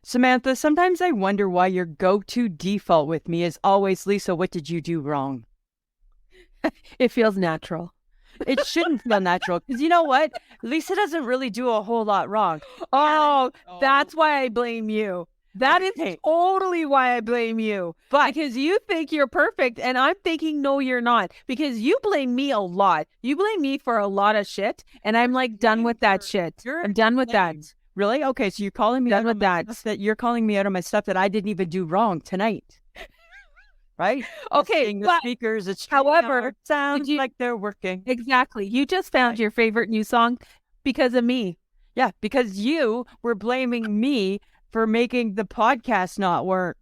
Samantha, sometimes I wonder why your go-to default with me is always, Lisa, what did you do wrong? It feels natural. It shouldn't feel natural because you know what? Lisa doesn't really do a whole lot wrong. Oh, that's why I blame you. That is totally why I blame you. But Because you think you're perfect and I'm thinking, no, you're not. Because you blame me a lot. You blame me for a lot of shit. And I'm like done with that shit. I'm done with that. Really? Okay, so you're calling me Done out with on my that. stuff that you're calling me out on my stuff that I didn't even do wrong tonight. Right? Okay, Testing the but speakers. It's however, sounds like they're working. exactly. You just found your favorite new song because of me. Yeah, because you were blaming me for making the podcast not work.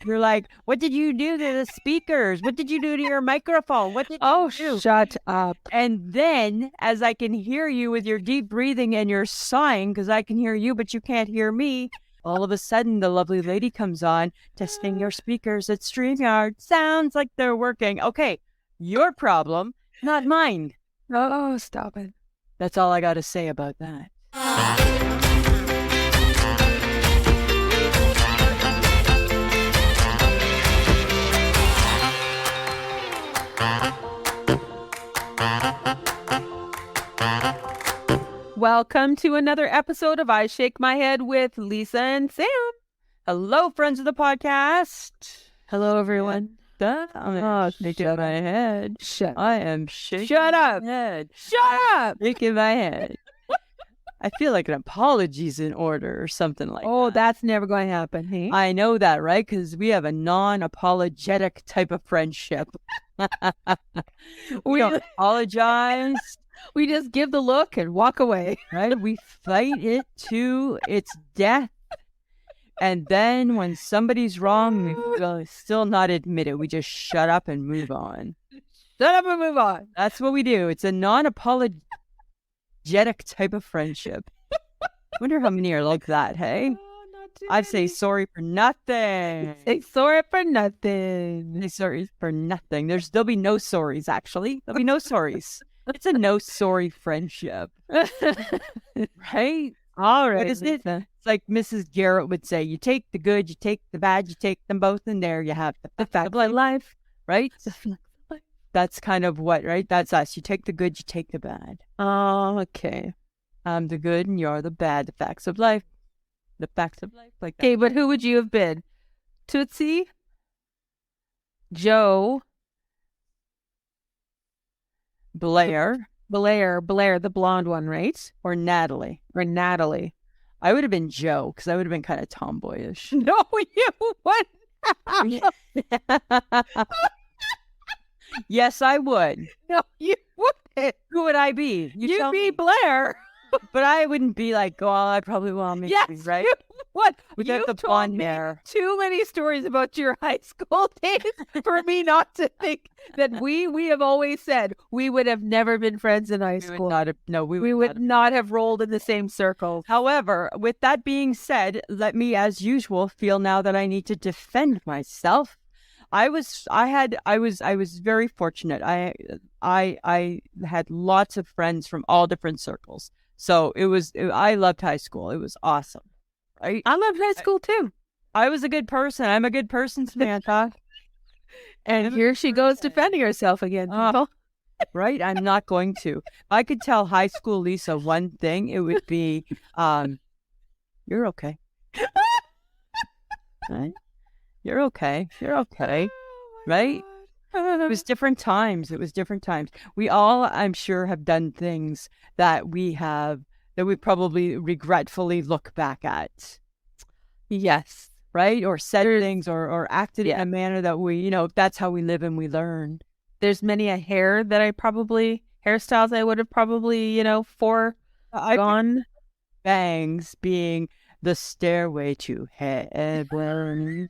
You're like, what did you do to the speakers? What did you do to your microphone? What did you do? Shut up. And then, as I can hear you with your deep breathing and your sighing, because I can hear you, but you can't hear me, all of a sudden, the lovely lady comes on, testing your speakers at StreamYard. Sounds like they're working. Okay, your problem, not mine. Oh, stop it. That's all I got to say about that. Welcome to another episode of I Shake My Head with Lisa and Sam. Hello, friends of the podcast. Hello, everyone. Shake my head. I am shaking Shut up. my head. Shut up. Shaking my head. I feel like an apology's in order or something like that. Oh, that's never going to happen. Hey? I know that, right? Because we have a non-apologetic type of friendship. We don't apologize. We just give the look and walk away. Right? We fight it to its death. And then when somebody's wrong, we will still not admit it. We just shut up and move on. Shut up and move on. That's what we do. It's a non-apologetic type of friendship. Wonder how many are like that, hey? I'd say sorry for nothing. Say sorry for nothing. Say sorry for nothing. There'll be no sorries, actually. There'll be no sorries. It's a no sorry friendship. Right? All right. What is it? It's like Mrs. Garrett would say, you take the good, you take the bad, you take them both, and there you have the fact of life, right? That's kind of what, right? That's us. You take the good, you take the bad. Oh, okay. I'm the good and you're the bad. The facts of life. The facts of life. Like that. Okay, but who would you have been? Tootsie? Joe? Blair, the blonde one, right? or Natalie. I would have been Joe because I would have been kind of tomboyish. No, you wouldn't. Yes, I would. No, you wouldn't. Who would I be? You'd be Blair. But I wouldn't be like, oh, I probably will make Yes, me, right? What? Without the told blonde me hair. Too many stories about your high school days for me not to think that we have always said we would have never been friends in high school. We would not have rolled in the same circles. However, with that being said, let me, as usual, feel now that I need to defend myself. I was very fortunate. I had lots of friends from all different circles. So I loved high school. It was awesome. Right? I loved high school too. I was a good person. I'm a good person, Samantha. And here she goes defending herself again. Right? I'm not going to. If I could tell high school Lisa one thing, it would be, you're okay. Right? You're okay. You're okay. Right? It was different times. We all, I'm sure, have done things that we probably regretfully look back at. Yes. Right? Or said things or acted in a manner that that's how we live and we learn. There's many a hairstyles I would have probably, foregone. Bangs being the stairway to heaven.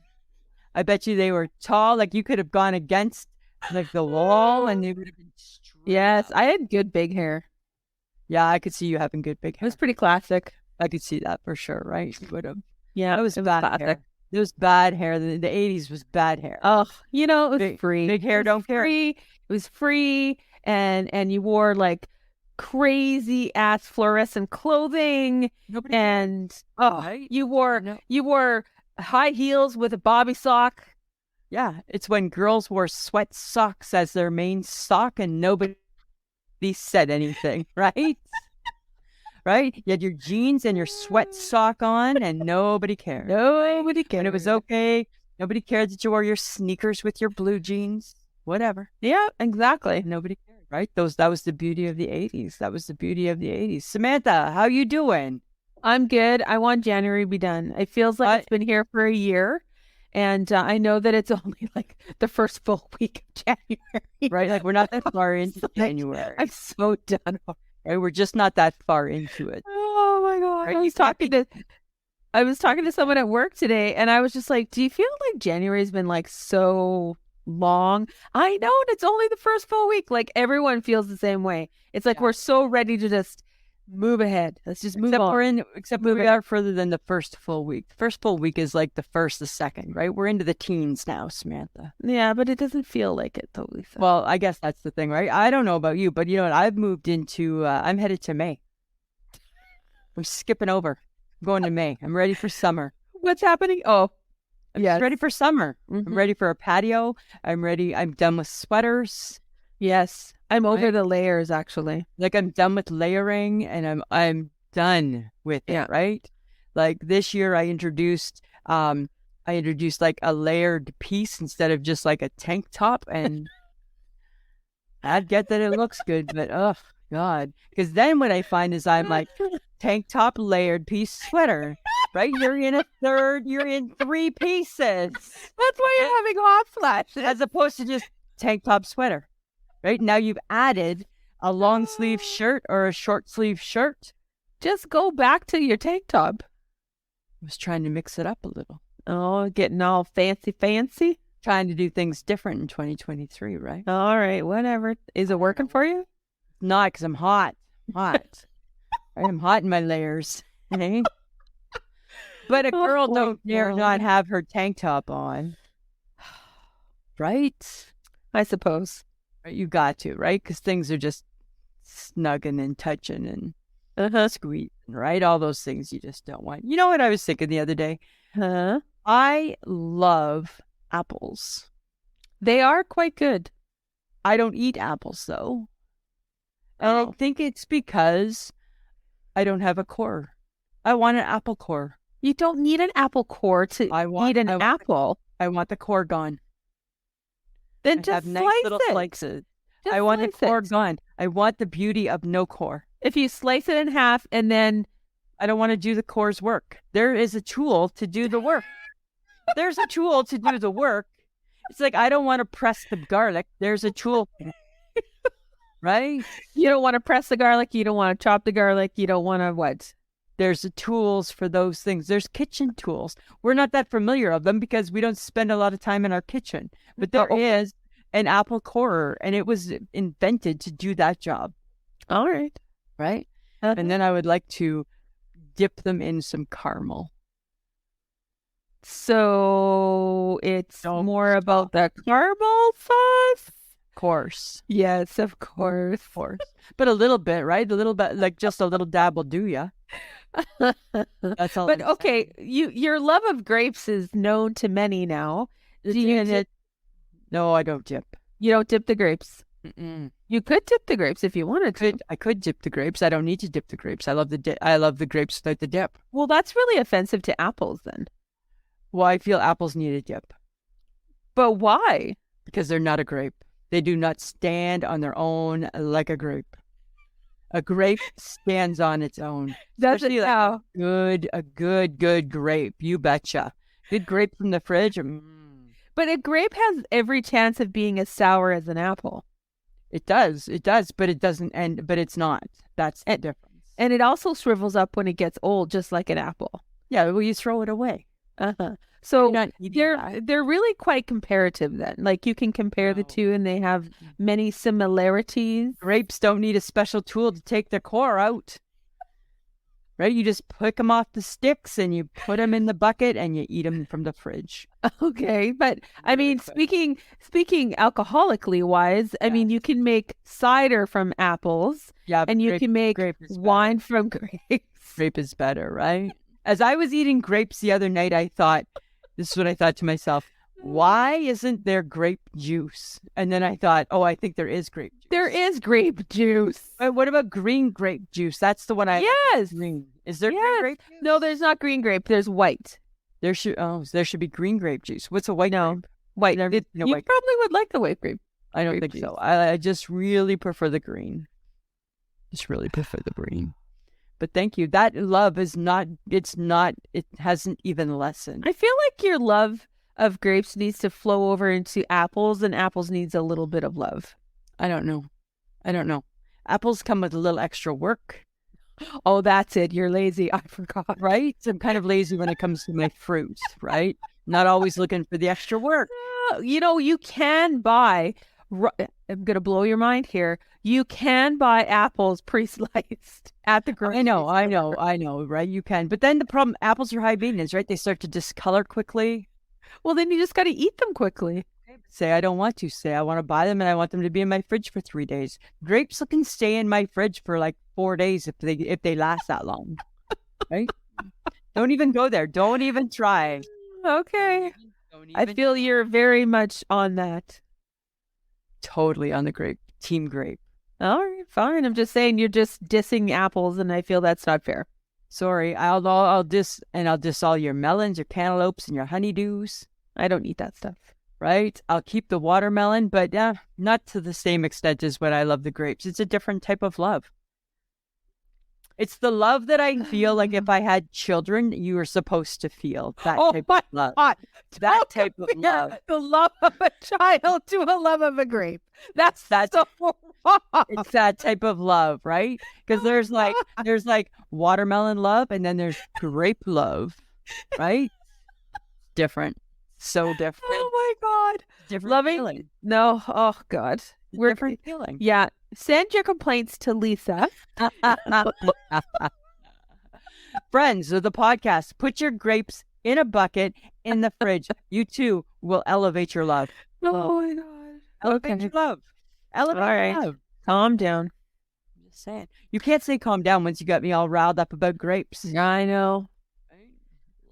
I bet you they were tall, like you could have gone against like the wall and they would have been straight. Yes, I had good big hair. Yeah, I could see you having good big hair. It was pretty classic. I could see that for sure, right? You would have. Yeah, it was bad hair. It was bad hair. The 80s was bad hair. Oh, it was free. Big hair, don't care. Free. It was free, and you wore like crazy ass fluorescent clothing, Nobody and right? you wore high heels with a bobby sock. Yeah, it's when girls wore sweat socks as their main sock and nobody said anything, right? Right? You had your jeans and your sweat sock on and nobody cared. Nobody cared. And it was okay. Nobody cared that you wore your sneakers with your blue jeans. Whatever. Yeah, exactly. Nobody cared, right? That was the beauty of the 80s. That was the beauty of the 80s. Samantha, how you doing? I'm good. I want January to be done. It feels like it's been here for a year. And I know that it's only like the first full week of January. Right? Like we're not that far into January. I'm so done. Right? We're just not that far into it. Oh my God. Right? I was talking to someone at work today and I was just like, do you feel like January's been like so long? I know, and it's only the first full week. Like everyone feels the same way. It's like we're so ready to just move ahead. Let's just move on. Except we are further than the first full week. The first full week is like the first, the second, right? We're into the teens now, Samantha. Yeah, but it doesn't feel like it, though, Lisa. Well, I guess that's the thing, right? I don't know about you, but you know what? I've moved into, I'm headed to May. I'm skipping over. I'm going to May. I'm ready for summer. What's happening? Oh, I'm just ready for summer. I'm ready for a patio. I'm ready. I'm done with sweaters. Yes. I'm over the layers, actually. Like I'm done with layering and I'm done with it, right? Like this year I introduced like a layered piece instead of just like a tank top, and I get that it looks good, but oh God. Because then what I find is I'm like tank top, layered piece, sweater. Right? You're in 3 pieces. That's why you're having hot flashes. As opposed to just tank top, sweater. Right? Now you've added a long sleeve shirt or a short sleeve shirt. Just go back to your tank top. I was trying to mix it up a little. Oh, getting all fancy? Trying to do things different in 2023, right? All right, whatever. Is it working for you? Not, because I'm hot. Right? I'm hot in my layers. Right? But a girl don't dare not have her tank top on. Right? I suppose. You got to, right? Because things are just snugging and touching and squeezing, right? All those things you just don't want. You know what I was thinking the other day? Huh? I love apples. They are quite good. I don't eat apples, though. And I think it's because I don't have a core. I want an apple core. You don't need an apple core to eat an apple. I want the core gone. Then just have nice little slices. I want the core gone. I want the beauty of no core. If you slice it in half and then... I don't want to do the core's work. There is a tool to do the work. There's a tool to do the work. It's like, I don't want to press the garlic. There's a tool. Right? You don't want to press the garlic. You don't want to chop the garlic. You don't want to what? There's the tools for those things. There's kitchen tools. We're not that familiar of them because we don't spend a lot of time in our kitchen. But there is an apple corer, and it was invented to do that job. All right. Right? And then I would like to dip them in some caramel. So it's more about the caramel sauce? Of course. Yes, of course. But a little bit, right? A little bit, like just a little dab will do ya. That's all. But okay, your love of grapes is known to many now. No, I don't dip. You don't dip the grapes. Mm-mm. You could dip the grapes if you wanted to. I could dip the grapes. I don't need to dip the grapes. I love the grapes without the dip. Well, that's really offensive to apples then. Well, I feel apples need a dip. But why? Because they're not a grape. They do not stand on their own like a grape. A grape stands on its own. Does it now? A good grape. You betcha. Good grape from the fridge. But a grape has every chance of being as sour as an apple. It does, but it doesn't end. But it's not. That's the difference. And it also shrivels up when it gets old, just like an apple. Yeah, well, you throw it away. So they're really quite comparative then. Like you can compare the two, and they have many similarities. Grapes don't need a special tool to take their core out. right? You just pick them off the sticks and you put them in the bucket and you eat them from the fridge. Okay, but I Really mean, quick. speaking alcoholically wise, I mean, you can make cider from apples, Yeah, but and you can make grape is better. wine from grapes. Grape is better, right? As I was eating grapes the other night, I thought, this is what I thought to myself, why isn't there grape juice? And then I thought, oh, I think there is grape juice. There is grape juice. But what about green grape juice? That's the one I Yes. green. Is there green Yes. grape juice? No, there's not green grape. There's white. There should be green grape juice. What's a white No. grape? White. Never You seen a white grape. probably would like the white grape. I don't grape think so. juice. I just really prefer the green. Just really prefer the green. But thank you. That love is not, it hasn't even lessened. I feel like your love of grapes needs to flow over into apples, and apples needs a little bit of love. I don't know. Apples come with a little extra work, Oh, that's it. You're lazy. I forgot. right? I'm kind of lazy when it comes to my fruit, right? Not always looking for the extra work. You know, you can buy, I'm going to blow your mind here. You can buy apples pre-sliced at the grocery I store. know, right? You can. But then the problem, apples are high maintenance, right? They start to discolor quickly. Well, then you just got to eat them quickly. Say I don't want to. Say I want to buy them and I want them to be in my fridge for 3 days. Grapes can stay in my fridge for like 4 days if they last that long. Right? Don't even go there. Don't even try. Okay. Don't I even feel you're very much on that. totally on the grape team grape. All right, fine. I'm just saying you're just dissing apples, and I feel that's not fair. Sorry, I'll diss all your melons, your cantaloupes, and your honeydews. I don't eat that stuff. Right? I'll keep the watermelon, but not to the same extent as what I love the grapes. It's a different type of love. It's the love that I feel like if I had children, you were supposed to feel that Oh type my of love. God. That Don't type of compare love. the love of a child to a love of a grape. That's so wrong. It's that type of love, right? Because there's like watermelon love and then there's grape love, right? Different. So different. Oh my God. Different Loving feeling. No. Oh God. We're Different feeling. Yeah. Send your complaints to Lisa. Friends of the podcast, put your grapes in a bucket in the fridge. You too will elevate your love. Oh my God. Elevate your love. Elevate All right. your love. Calm down. I'm just saying. You can't say calm down once you got me all riled up about grapes. I know.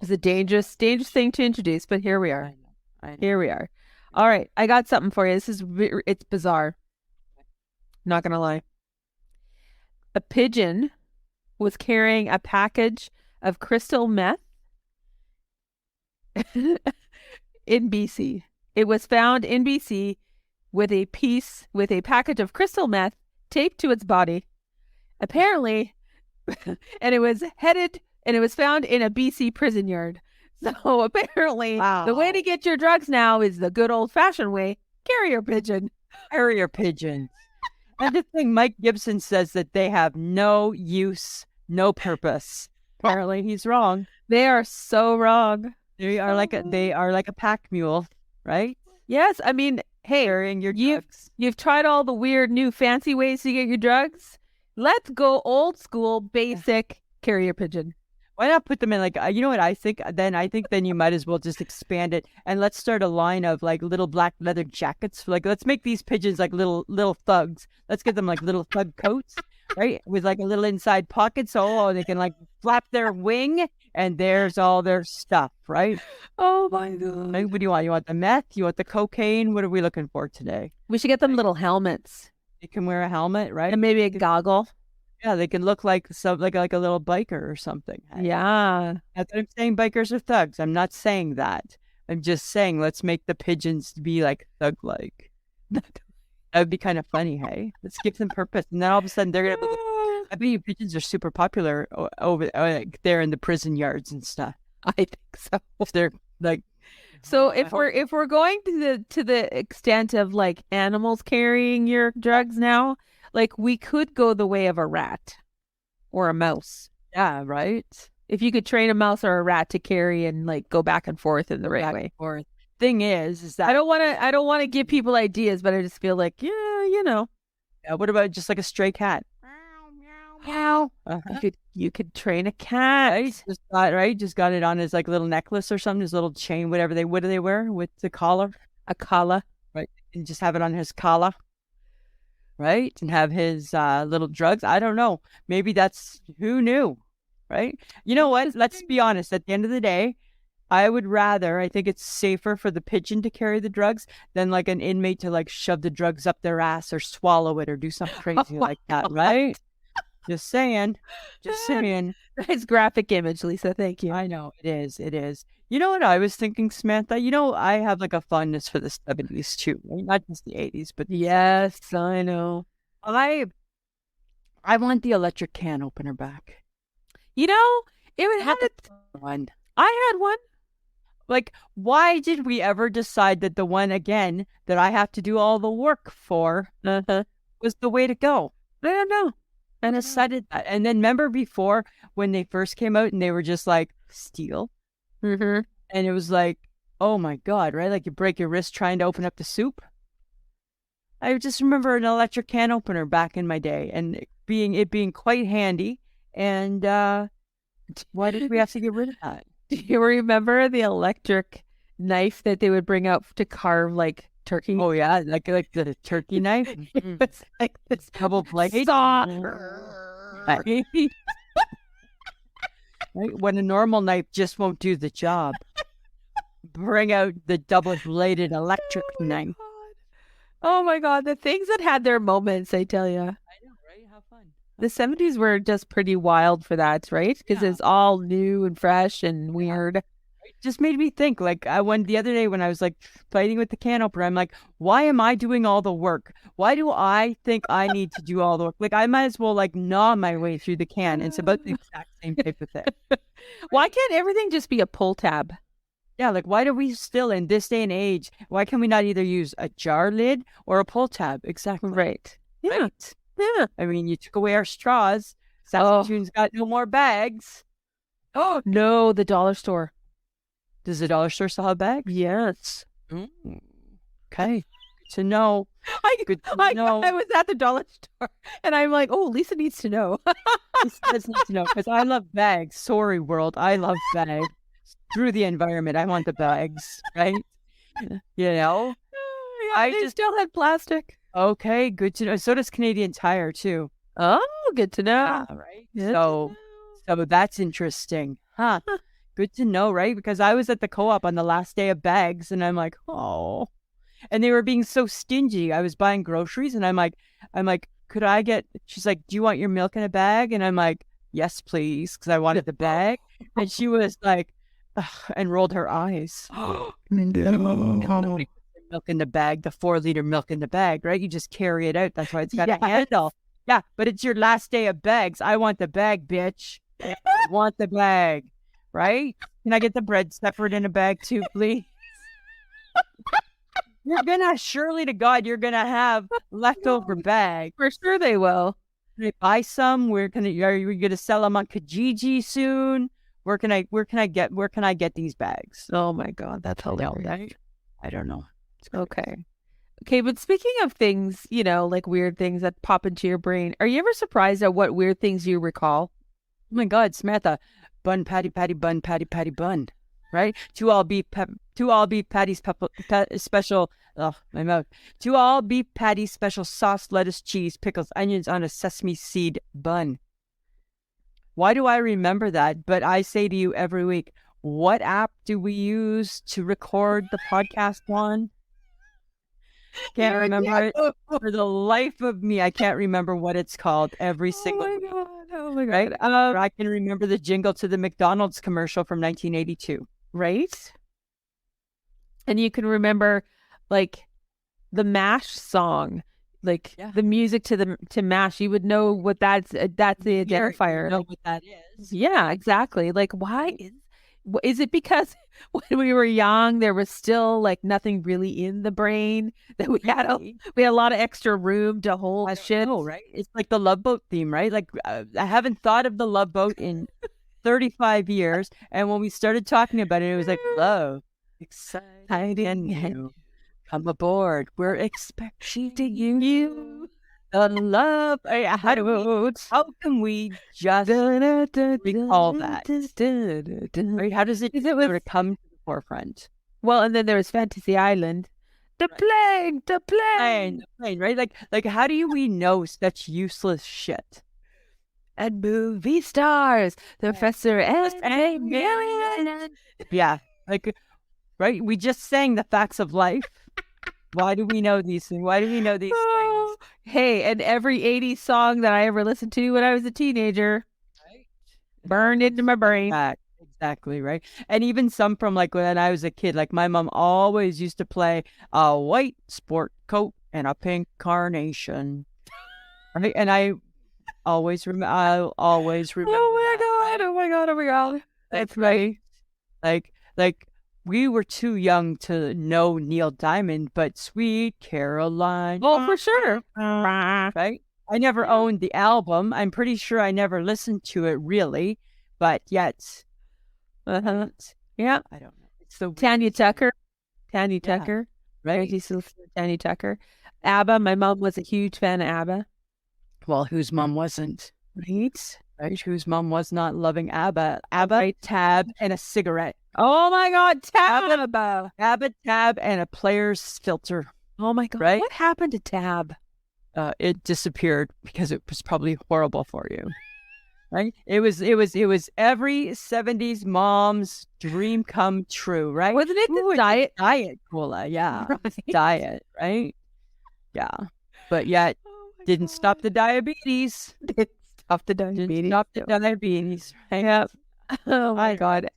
It's a dangerous thing to introduce, but here we are. I know. Here we are. All right. I got something for you. It's bizarre. Not going to lie. A pigeon was carrying a package of crystal meth in BC. It was found in BC with a package of crystal meth taped to its body. Apparently, and it was found in a BC prison yard. So apparently, the way to get your drugs now is the good old fashioned way: carrier pigeon. Carrier pigeons. And the thing, Mike Gibson says that they have no use, no purpose. Apparently, he's wrong. They are so wrong. They are like a pack mule, right? Yes, I mean, hey, Carrying your drugs. you've tried all the weird new fancy ways to get your drugs. Let's go old school, basic carrier pigeon. Why not put them in like, you know what I think? Then you might as well just expand it and let's start a line of like little black leather jackets. Like, let's make these pigeons like little thugs. Let's get them like little thug coats, right? With like a little inside pocket so they can like flap their wing and there's all their stuff, right? Oh my God. Like, what do you want? You want the meth? You want the cocaine? What are we looking for today? We should get them little helmets They can wear a helmet, right? and maybe a goggle. Yeah, they can look like like a little biker or something. Yeah. That's what I'm saying. Bikers are thugs. I'm not saying that. I'm just saying let's make the pigeons be like thug-like. That would be kind of funny, hey? Let's give them purpose, and then all of a sudden they're gonna. I bet you pigeons are super popular over there in the prison yards and stuff. I think so. If they're like, So if we're going to the extent of like animals carrying your drugs now, like we could go the way of a rat or a mouse. yeah, right. If you could train a mouse or a rat to carry and like go back and forth in the right way. Or thing is that I don't want to give people ideas, but I just feel like, yeah, you know. what about just like a stray cat? meow. You could train a cat. Just got it on his like little necklace or something, his little chain, whatever what do they wear with the collar? A collar. Right. And just have it on his collar. Right. And have his little drugs. I don't know. Maybe that's who knew. Right. You know what? Let's be honest. At the end of the day, I think it's safer for the pigeon to carry the drugs than like an inmate to like shove the drugs up their ass or swallow it or do something crazy like that, right? Just saying. Just saying. Nice graphic image, Lisa. Thank you. I know, it is. It is. You know what I was thinking, Samantha? You know, I have like a fondness for the 70s too, right? Not just the 80s, but yes, I know. I want the electric can opener back. You know, it would have one. I had one. Like, why did we ever decide that the one, again, that I have to do all the work for was the way to go? I don't know. I decided that. And then remember before when they first came out and they were just like, steel? Mm-hmm. And it was like, oh my God, right? Like you break your wrist trying to open up the soup. I just remember an electric can opener back in my day and it being quite handy. And why did we have to get rid of that? Do you remember the electric knife that they would bring out to carve like turkey? Oh yeah, like the turkey knife. It was like this double blade saw. Right? When a normal knife just won't do the job. Bring out the double-bladed electric knife. Oh my God, the things that had their moments, I tell you. I know, right? How fun. The 70s were just pretty wild for that, right? Because it's all new and fresh and weird. It just made me think, like, the other day when I was, like, fighting with the can opener, I'm like, why am I doing all the work? Why do I think I need to do all the work? Like, I might as well, like, gnaw my way through the can. It's about the exact same type of thing. Why can't everything just be a pull tab? Yeah, like, why do we still, in this day and age, why can we not either use a jar lid or a pull tab? Exactly. Right. Yeah. Right? Yeah. I mean, you took away our straws. Saskatoon's got no more bags. Oh, no, the dollar store. Does the dollar store still have bags? Yes. Okay. Good to know. I was at the dollar store and I'm like, oh, Lisa needs to know. Lisa does need to know because I love bags. Sorry, world. I love bags. Through the environment. I want the bags, right? You know? They still had plastic. Okay, good to know. So does Canadian Tire too. Oh, good to know. Yeah, right. So that's interesting. Huh. Good to know, right? Because I was at the co-op on the last day of bags and I'm like, oh. And they were being so stingy. I was buying groceries and I'm like, could I get, she's like, do you want your milk in a bag? And I'm like, yes, please. Because I wanted the bag. And she was like, and rolled her eyes. Nobody puts their milk in the bag, the 4-liter milk in the bag, right? You just carry it out. That's why it's got a handle. Yeah, but it's your last day of bags. I want the bag, bitch. I want the bag, right? Can I get the bread separate in a bag too, please? Surely to God, you're gonna have leftover bag. For sure they will. Can I buy some? Are you gonna sell them on Kijiji soon? Where can I get these bags? Oh my God, that's hilarious. I don't know. Okay, but speaking of things, like weird things that pop into your brain, are you ever surprised at what weird things you recall? Oh my God, Samantha, bun, patty, bun, patty, bun, right? 2 all beef patties, special. Oh, my mouth. 2 all beef patties, special sauce, lettuce, cheese, pickles, onions on a sesame seed bun. Why do I remember that? But I say to you every week, what app do we use to record the podcast on? Can't remember it. For the life of me, I can't remember what it's called every single week. Oh my God. Right? I can remember the jingle to the McDonald's commercial from 1982. Right? And you can remember, like, the MASH song. Like the music to MASH, you would know what that's the identifier. You know what that is. Yeah, exactly. Like, why is it because when we were young, there was still like nothing really in the brain that we had a lot of extra room to hold shit. Oh, right. It's like the Love Boat theme, right? Like I haven't thought of the Love Boat in 35 years, and when we started talking about it, it was like love, exciting, you. Come aboard. We're expecting you. The love. How can we just recall that? Right? How does it sort of come to the forefront? Well, and then there was Fantasy Island. The plane, the plane. The plane, right? Like, how do we know such useless shit? And movie stars, the professor and million. Yeah, like, right? We just sang the facts of life. Why do we know these things? Why do we know these things? Hey, and every 80s song that I ever listened to when I was a teenager burned into my brain. Exactly, right? And even some from like when I was a kid, like my mom always used to play a white sport coat and a pink carnation. Right? And I'll always remember Oh my God, oh my God, oh my God. That's right. Like we were too young to know Neil Diamond, but Sweet Caroline. Oh, for sure. Right? I never owned the album. I'm pretty sure I never listened to it really, but yet. Yeah. I don't know. It's the Tanya Tucker. Right? Tanya Tucker. ABBA. My mom was a huge fan of ABBA. Well, whose mom wasn't? Right? Whose mom was not loving ABBA? ABBA, tab, and a cigarette. Oh my God, tab. ABBA, tab, and a player's filter. Oh my God. Right? What happened to tab? It disappeared because it was probably horrible for you. Right? It was every 70s mom's dream come true, right? Wasn't it the diet cola? Yeah. Right. Diet, right? Yeah. But yet didn't stop the diabetes. Didn't stop the diabetes. Right? Yep. Oh my God.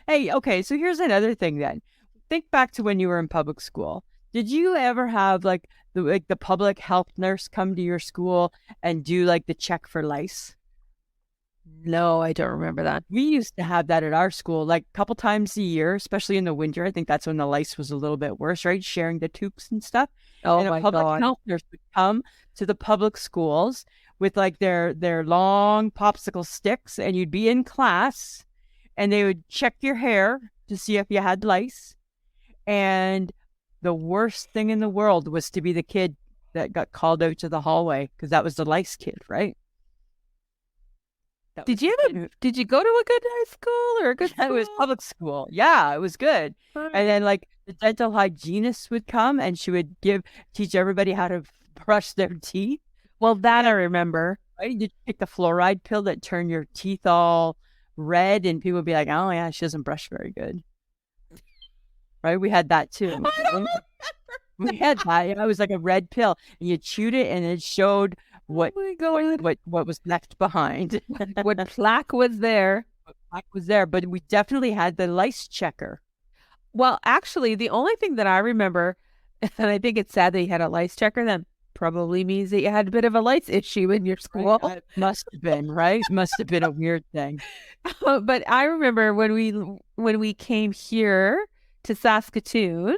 Hey, okay, so here's another thing then. Think back to when you were in public school. Did you ever have like the public health nurse come to your school and do like the check for lice? No, I don't remember that. We used to have that at our school like a couple times a year, especially in the winter. I think that's when the lice was a little bit worse, right? Sharing the tubes and stuff. Oh and my a public God. health nurse would come to the public schools with like their long popsicle sticks, and you'd be in class and they would check your hair to see if you had lice. And the worst thing in the world was to be the kid that got called out to the hallway because that was the lice kid, right? Did you go to a good high school or a good school? It was public school. Yeah, it was good. And then like the dental hygienist would come and she would teach everybody how to brush their teeth. Well, that I remember. Right? You'd take the fluoride pill that turned your teeth all red and people would be like, oh yeah, she doesn't brush very good. Right? We had that too. We had that. It was like a red pill and you chewed it and it showed what was left behind. What plaque was there. But we definitely had the lice checker. Well, actually, the only thing that I remember, and I think it's sad that you had a lice checker, that probably means that you had a bit of a lice issue in your school. Right? Must have been, right? Must have been a weird thing. But I remember when we came here to Saskatoon,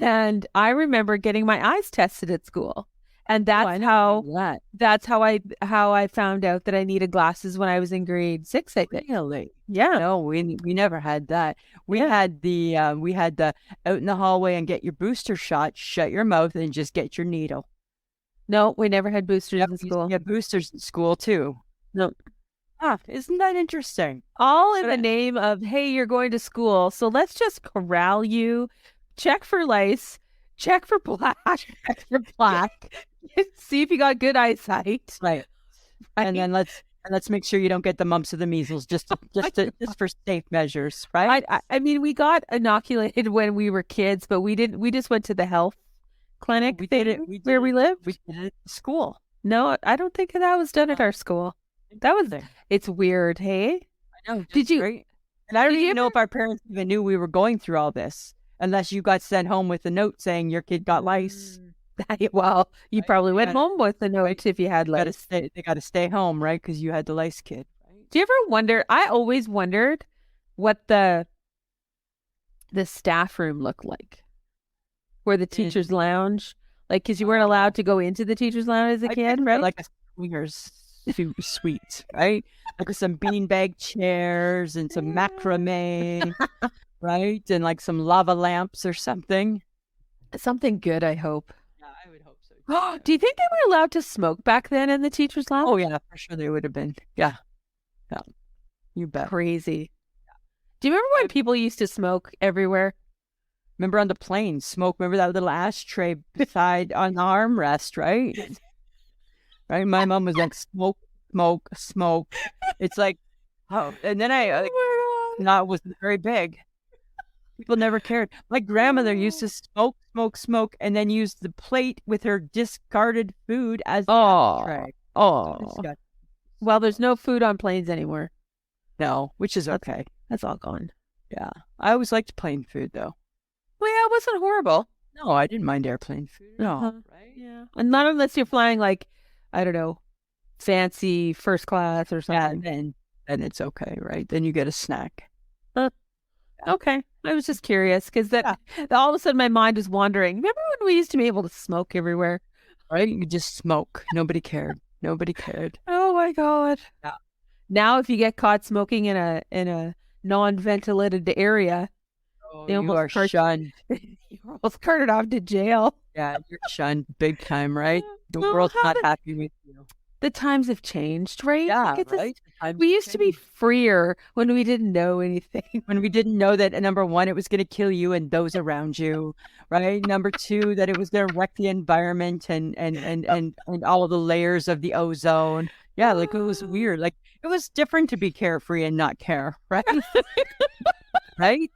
and I remember getting my eyes tested at school. And that's how I found out that I needed glasses when I was in grade 6, I think. Really? Yeah. No, we never had that. We had the out in the hallway and get your booster shot, shut your mouth, and just get your needle. No, we never had boosters in school. We had boosters in school too. No. Isn't that interesting? All in the name of, hey, you're going to school, so let's just corral you, check for lice, check for plaque. See if you got good eyesight. Right. And then let's make sure you don't get the mumps or the measles, just for safe measures, right? I mean, we got inoculated when we were kids, but we didn't. We just went to the health clinic where we lived. We did it at school. No, I don't think that was done at our school. It's weird, hey? I know. Did you? Great. And I don't even know if our parents even knew we were going through all this, unless you got sent home with a note saying your kid got lice. Well, you probably went home with the note if you had lice. They got to stay home, right? Because you had the lice kid. Right? Do you ever wonder? I always wondered what the staff room looked like, where the teachers' lounge, like, because you weren't allowed to go into the teachers' lounge as a kid, right? Like a swingers suite, right? Like some beanbag chairs and some macrame, right? And like some lava lamps or something. Something good, I hope. Yeah, I would hope so. Do you think they were allowed to smoke back then in the teacher's lounge? Oh yeah, for sure they would have been. Yeah, yeah, you bet. Crazy. Do you remember when people used to smoke everywhere? Remember on the plane, smoke. Remember that little ashtray beside on the armrest, right? Right. My mom was like, smoke, smoke, smoke. It's like, oh, and then I like, Oh not was very big. People never cared. My grandmother used to smoke, smoke, smoke, and then use the plate with her discarded food as the ashtray. Oh. Disgusting. Well, there's no food on planes anymore. No, which is okay. That's all gone. Yeah, I always liked plane food though. Well, yeah, it wasn't horrible. No, I didn't mind airplane food. No, right? Yeah. And not unless you're flying like, I don't know, fancy first class or Yeah, something. then it's okay, right? Then you get a snack. Okay. I was just curious because all of a sudden my mind was wandering. Remember when we used to be able to smoke everywhere? Right? You just smoke. Nobody cared. Nobody cared. Oh my God. Yeah. Now if you get caught smoking in a non-ventilated area, Oh, they you are shunned. you're almost carted off to jail. Yeah, you're shunned big time, right? The Well, world's how not did- happy with you. The times have changed, right? Yeah, Like, it's right? we used to be freer when we didn't know anything. When we didn't know that number one, it was going to kill you and those around you, right? Number two, that it was going to wreck the environment and all of the layers of the ozone. Yeah, like it was weird. Like it was different to be carefree and not care, right? Right?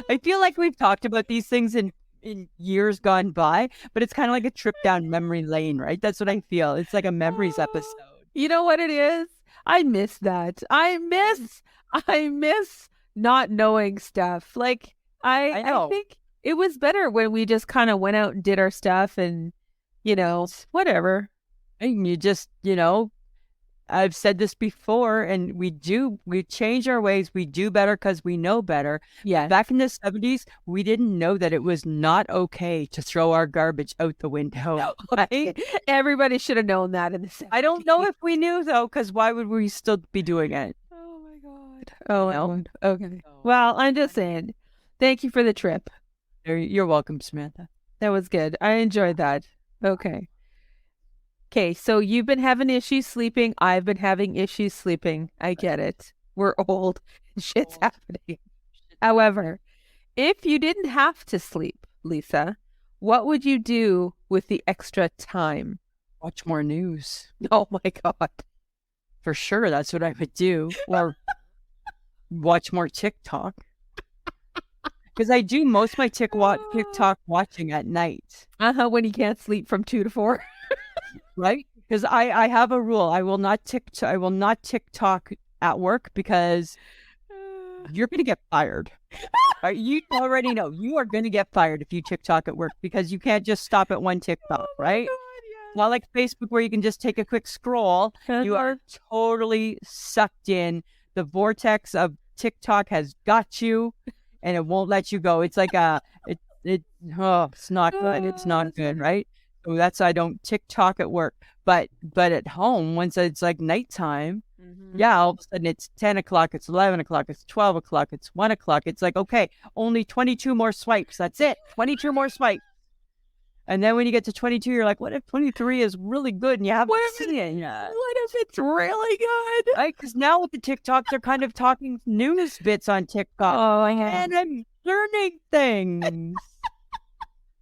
I feel like we've talked about these things in years gone by, but it's kind of like a trip down memory lane, right? That's what I feel. It's like a memories episode. You know what it is? I miss that. I miss not knowing stuff. Like I know. I think it was better when we just kind of went out and did our stuff and whatever. And you just, I've said this before, and we change our ways. We do better because we know better. Yeah. Back in the 70s, we didn't know that it was not okay to throw our garbage out the window. Right? Everybody should have known that in the 70s. I don't know if we knew, though, because why would we still be doing it? Oh my God. Oh my No. God. Okay. Well, I'm just saying. Thank you for the trip. You're welcome, Samantha. That was good. I enjoyed that. Okay. Okay, so you've been having issues sleeping. I've been having issues sleeping. I get it. We're old. Shit's happening. However, if you didn't have to sleep, Lisa, what would you do with the extra time? Watch more news. Oh my God. For sure, that's what I would do. Or watch more TikTok. Because I do most of my TikTok watching at night. When you can't sleep from 2 to 4. Right? Because I have a rule. I will not TikTok at work because you're going to get fired. Right? You already know you are going to get fired if you TikTok at work because you can't just stop at one TikTok, right? Not like Facebook where you can just take a quick scroll. You are totally sucked in. The vortex of TikTok has got you and it won't let you go. It's like it's not good. It's not good, right? So that's I don't TikTok at work, but at home once it's like nighttime, yeah, all of a sudden it's 10 o'clock, it's 11 o'clock, it's 12 o'clock, it's 1 o'clock. It's like okay, only 22 more swipes. That's it, 22 more swipes. And then when you get to 22, you're like, what if 23 is really good and you haven't seen it yet? What if it's really good? Right? Because now with the TikTok, they're kind of talking news bits on TikTok. Oh, yeah. And I'm learning things.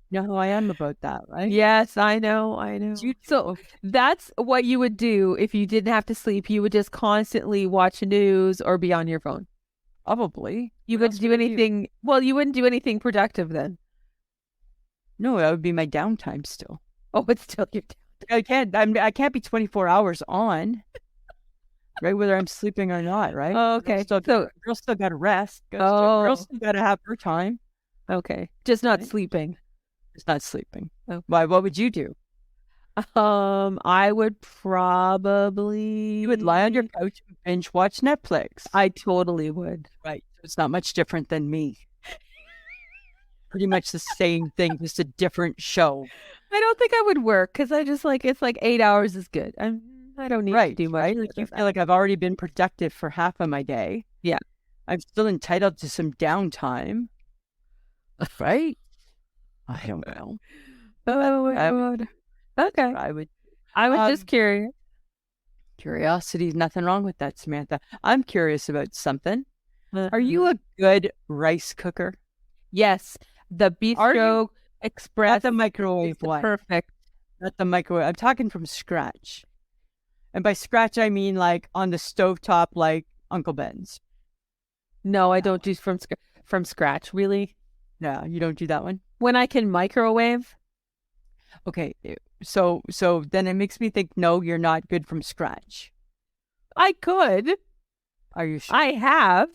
You know how I am about that, right? Yes, I know. So that's what you would do if you didn't have to sleep. You would just constantly watch news or be on your phone. Probably. You wouldn't do anything. Well, you wouldn't do anything productive then. No, that would be my downtime still. Oh, it's still your downtime. I can't be 24 hours on, right? Whether I'm sleeping or not, right? Oh, okay. Girl still got to rest. Girl still got to have her time. Okay, just not sleeping. It's not sleeping. Okay. Why? What would you do? I would probably. You would lie on your couch and binge watch Netflix. I totally would. Right. So it's not much different than me. Pretty much the same thing, just a different show. I don't think I would work because I just it's like 8 hours is good. I don't need to do much. Right? Like you feel like I've already been productive for half of my day. Yeah. I'm still entitled to some downtime. Right? I don't know. Oh my I God. Okay. I would. I was just Um, curious. Curiosity, nothing wrong with that, Samantha. I'm curious about something. Are you Mhm. a good rice cooker? Yes, the Are you? Bistro Not Express the is microwave the one. perfect. Not the microwave. I'm talking from scratch. And by scratch, I mean like on the stovetop, like Uncle Ben's. No, I don't do from scratch, really. No, you don't do that one. When I can microwave, Okay. So then it makes me think, no, you're not good from scratch. I could. Are you sure? I have.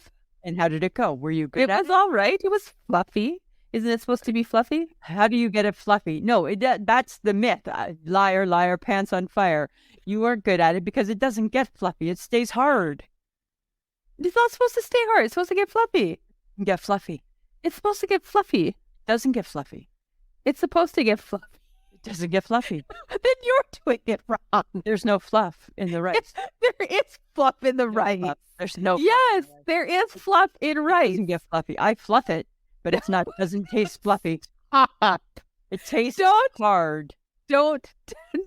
And how did it go? Were you good It at was it? all right. It was fluffy. Isn't it supposed to be fluffy? How do you get it fluffy? No, that's the myth. Liar, liar, pants on fire. You weren't good at it because it doesn't get fluffy. It stays hard. It's not supposed to stay hard. It's supposed to get fluffy. Get fluffy. It's supposed to get fluffy. Doesn't get fluffy. It's supposed to get fluffy. It doesn't get fluffy. Then you're doing it wrong. There's no fluff in the rice. There is fluff in the No rice. fluff. There's no fluff Yes, in the rice. there is fluff in It rice. doesn't get fluffy. I fluff it, but it's not. Doesn't taste fluffy. It tastes Don't. hard. Don't.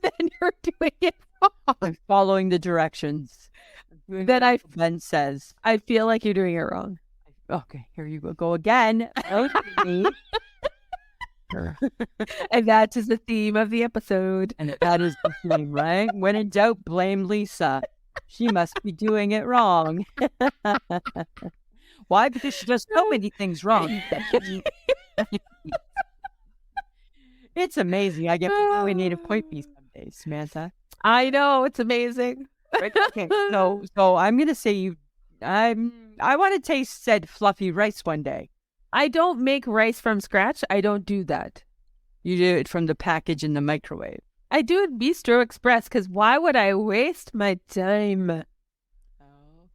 Then you're doing it wrong. I'm following the directions. Then I Ben says. feel like you're doing it wrong. Okay, here you go again. Okay. And that is the theme of the episode. And that is the thing, right? When in doubt, blame Lisa. She must be doing it wrong. Why? Because she does so many things wrong. It's amazing. I get we need to point me some days, Samantha. I know, it's amazing. Right? Okay, so I'm gonna say I want to taste said fluffy rice one day. I don't make rice from scratch. I don't do that. You do it from the package in the microwave. I do it Bistro Express because why would I waste my time?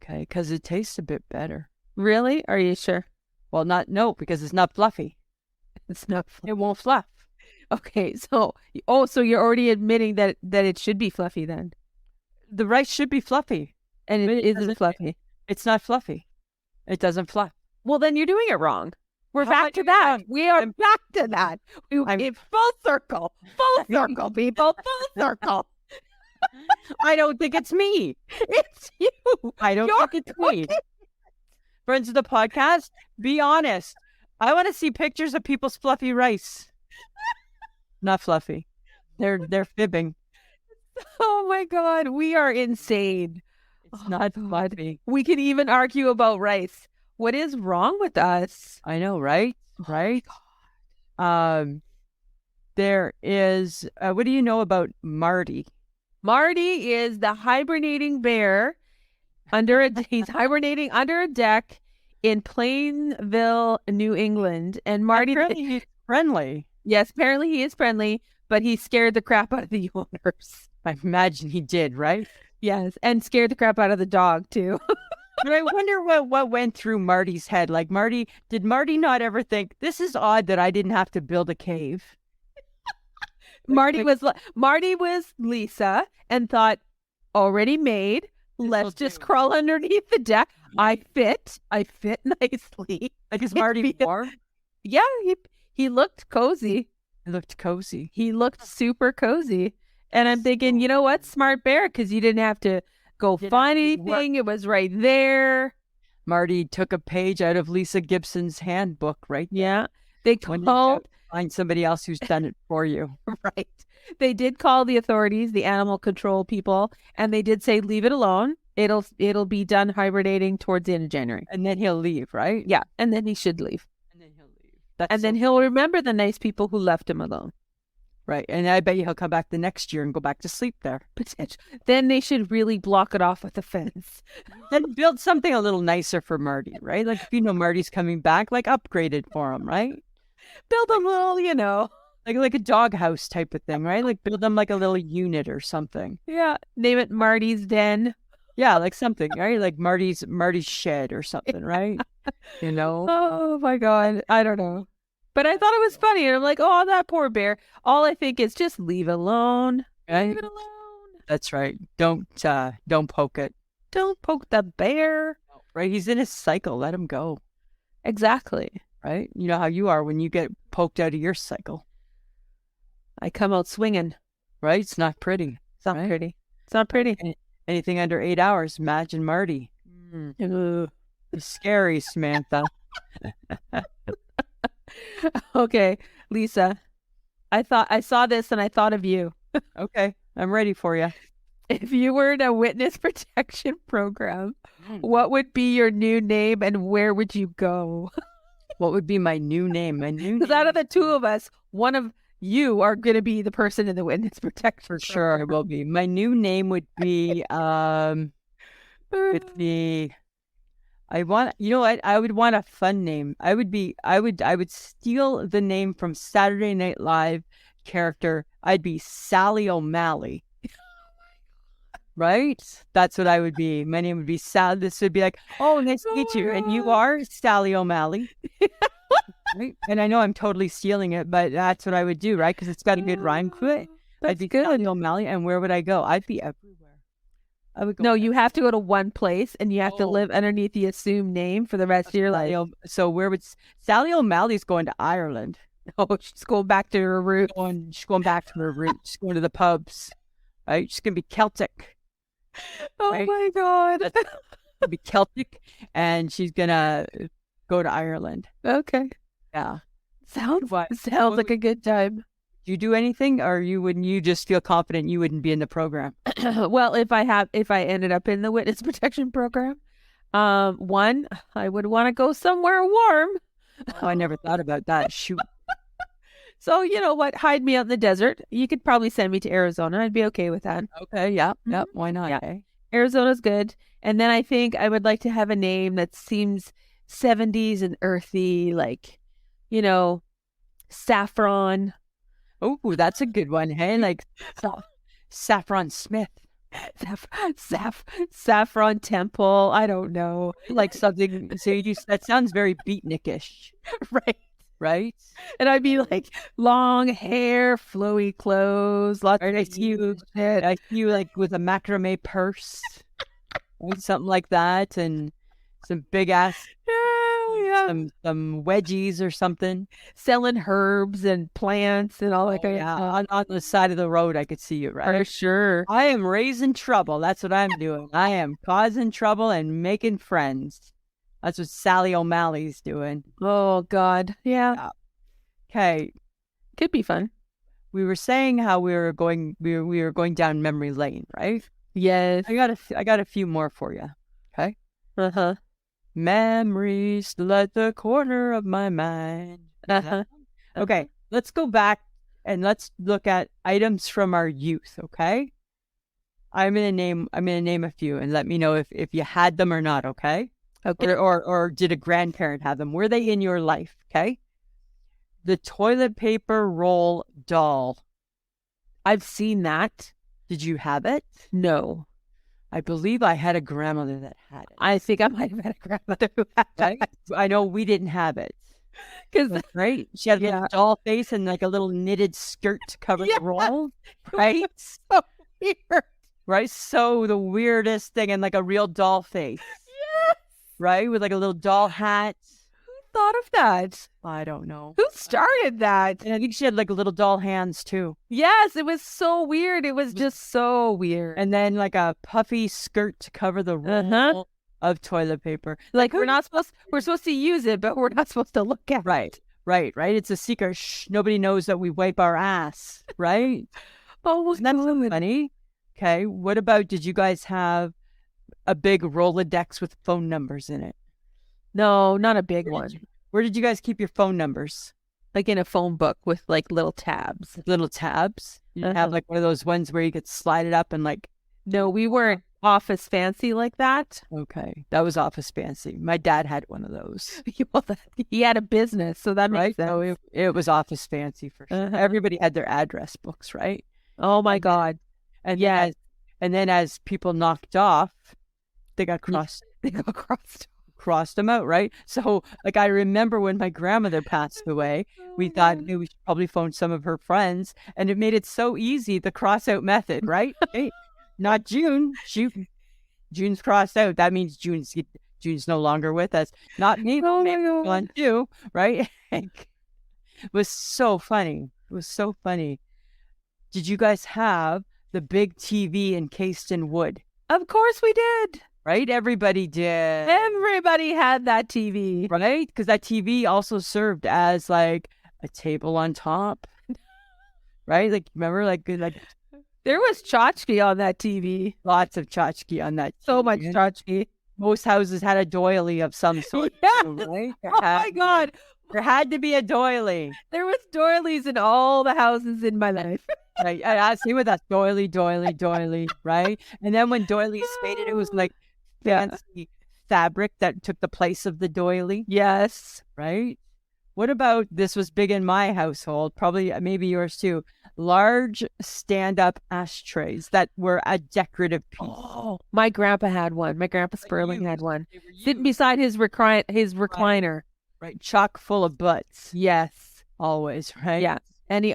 Okay, because it tastes a bit better. Really? Are you sure? Well, no, because it's not fluffy. It's not. It won't fluff. Okay, so so you're already admitting that it should be fluffy then, The rice should be fluffy. and But it it isn't doesn't- fluffy. It's not fluffy. It doesn't fluff. Well, then you're doing it wrong. We're How am I back to doing it that. wrong? We are I'm- back to that. I'm- In full circle, people, full circle. I don't think it's me. It's you. I don't You're think it's me. Friends of the podcast, be honest. I want to see pictures of people's fluffy rice. Not fluffy. They're fibbing. Oh my God, we are insane. It's Oh not God. fluffy. We can even argue about rice. What is wrong with us? I know, right? Right? There is. What do you know about Marty? Marty is the hibernating bear he's hibernating under a deck in Plainville, New England. And Marty, Apparently he's friendly. yes, apparently he is friendly, but he scared the crap out of the owners. I imagine he did, right? Yes, and scared the crap out of the dog too. But I wonder what went through Marty's head. Like did Marty not ever think this is odd that I didn't have to build a cave? Marty was Lisa and thought, already made. Let's just do it. crawl underneath the deck. I fit nicely. Like is Marty warm? Yeah, he looked cozy. It looked cozy. He looked super cozy. And I'm thinking, you know what? Smart bear, because you didn't have to go Didn't find have to work. anything. It was right there. Marty took a page out of Lisa Gibson's handbook, right? Yeah. They When in called, doubt, find somebody else who's done it for you. right. They did call the authorities, the animal control people, and they did say, leave it alone. It'll be done hibernating towards the end of January. And then he'll leave, right? Yeah. And then he should leave. And then he'll leave. That's And then so- he'll remember the nice people who left him alone. right. And I bet you he'll come back the next year and go back to sleep there. Potential. Then they should really block it off with a fence. Then build something a little nicer for Marty, right? Like if you know Marty's coming back, like upgrade it for him, right? Build a little, Like a doghouse type of thing, right? Like build them like a little unit or something. yeah. Name it Marty's Den. Yeah, like something, right? Like Marty's shed or something, right? You know? Oh my God. I don't know. But I thought it was funny. And I'm like, oh, that poor bear. All I think is just leave it alone. Right? Leave it alone. That's right. Don't poke it. Don't poke the bear. Right? He's in his cycle. Let him go. Exactly. Right? You know how you are when you get poked out of your cycle. I come out swinging. right? It's not pretty. It's not Right. pretty. It's not pretty. Anything under 8 hours, imagine Marty. Ugh. Scary, Samantha. Okay, Lisa. I saw this and I thought of you. Okay, I'm ready for you. If you were in a witness protection program, what would be your new name and where would you go? What would be my new name? My new Because name out of the two of us, one of you are going to be the person in the witness protection for sure it will be. My new name would be with the I want, you know what? I would want a fun name. I would steal the name from Saturday Night Live character. I'd be Sally O'Malley. Right? That's what I would be. My name would be Sally. This would be like, oh, nice to meet you. And you are Sally O'Malley. Right? And I know I'm totally stealing it, but that's what I would do, right? Because it's got a good rhyme to it. I'd be good. Sally O'Malley. And where would I go? I'd be everywhere. I would go. No, you have to go to one place and you have to live underneath the assumed name for the rest of your life. So where would Sally O'Malley's going to Ireland? Oh, she's going back to her roots. She's going back to her roots. She's going to the pubs. Right? She's gonna be Celtic. Oh right? my God. She's gonna be Celtic, and she's gonna go to Ireland. Okay. Yeah. Sounds like a good time. Do you do anything, or wouldn't you just feel confident you wouldn't be in the program? Well, if I ended up in the witness protection program, one, I would want to go somewhere warm. Oh, I never thought about that. Shoot. So you know what? Hide me out in the desert. You could probably send me to Arizona. I'd be okay with that. Okay. Yeah. Yep. Why not? Yeah. Okay. Arizona's good. And then I think I would like to have a name that seems 70s and earthy, like, you know, Saffron. Oh, that's a good one. Hey, like Saffron Smith. Saffron Temple. I don't know. Like something. So that sounds very beatnikish. Right. Right? And I'd be like long hair, flowy clothes, lots of I see you like with a macrame purse, right? Something like that, and some big ass, some wedgies or something, selling herbs and plants and all that kind of stuff. On the side of the road, I could see you, right? For sure. I am raising trouble. That's what I'm doing. I am causing trouble and making friends. That's what Sally O'Malley's doing. Oh God, yeah. Okay, could be fun. We were saying how we were going down memory lane, right? Yes. I got a few more for you. Okay. Memories still at the corner of my mind. Okay, let's go back and let's look at items from our youth. Okay. I'm gonna name a few and let me know if you had them or not. Okay. Okay. Or did a grandparent have them? Were they in your life? Okay. The toilet paper roll doll. I've seen that. Did you have it? No. I believe I had a grandmother that had it. I think I might have had a grandmother who had it. I know we didn't have it. Because right? She had a little doll face and like a little knitted skirt to cover the roll. Right? So weird. Right? So the weirdest thing, and like a real doll face. Right? With like a little doll hat. Who thought of that? I don't know. Who started that? And I think she had like little doll hands too. Yes, it was so weird. It was just so weird. And then like a puffy skirt to cover the roll of toilet paper. Like we're supposed to use it, but we're not supposed to look at it. Right. It's a secret. Shh, nobody knows that we wipe our ass. Right? Oh, isn't that so funny? Okay. What about, did you guys have a big Rolodex with phone numbers in it? No, not a big one. Where did you guys keep your phone numbers? Like in a phone book with like little tabs. Little tabs? You didn't have like one of those ones where you could slide it up and like... No, we weren't office fancy like that. Okay. That was office fancy. My dad had one of those. He had a business, so that makes sense. So it was office fancy for sure. Everybody had their address books, right? Oh my God. And then as people knocked off, they got crossed. Crossed them out, right? So, like, I remember when my grandmother passed away, we thought we should probably phone some of her friends, and it made it so easy, the cross out method, right? Hey, not June. June's crossed out. That means June's no longer with us. Not me. On too, right? It was so funny. It was so funny. did you guys have the big TV encased in wood? Of course we did. Right? Everybody did. Everybody had that TV. Right? Because that TV also served as like a table on top. Right? Like, remember, like There was tchotchke on that TV. lots of tchotchke on that So TV. much tchotchke. Most houses had a doily of some sort. Yeah. Too, right? Oh my God. There had to be a doily. There was doilies in all the houses in my life. Right. I see with that doily, right? And then when doilies faded, it was like fancy fabric that took the place of the doily. Yes. Right? What about, this was big in my household, probably maybe yours too, large stand-up ashtrays that were a decorative piece. Oh, my grandpa had one. My grandpa Sperling had one. They were Sitting used. beside his recliner. Right. Chock full of butts. Yes. Always, right? Yeah. And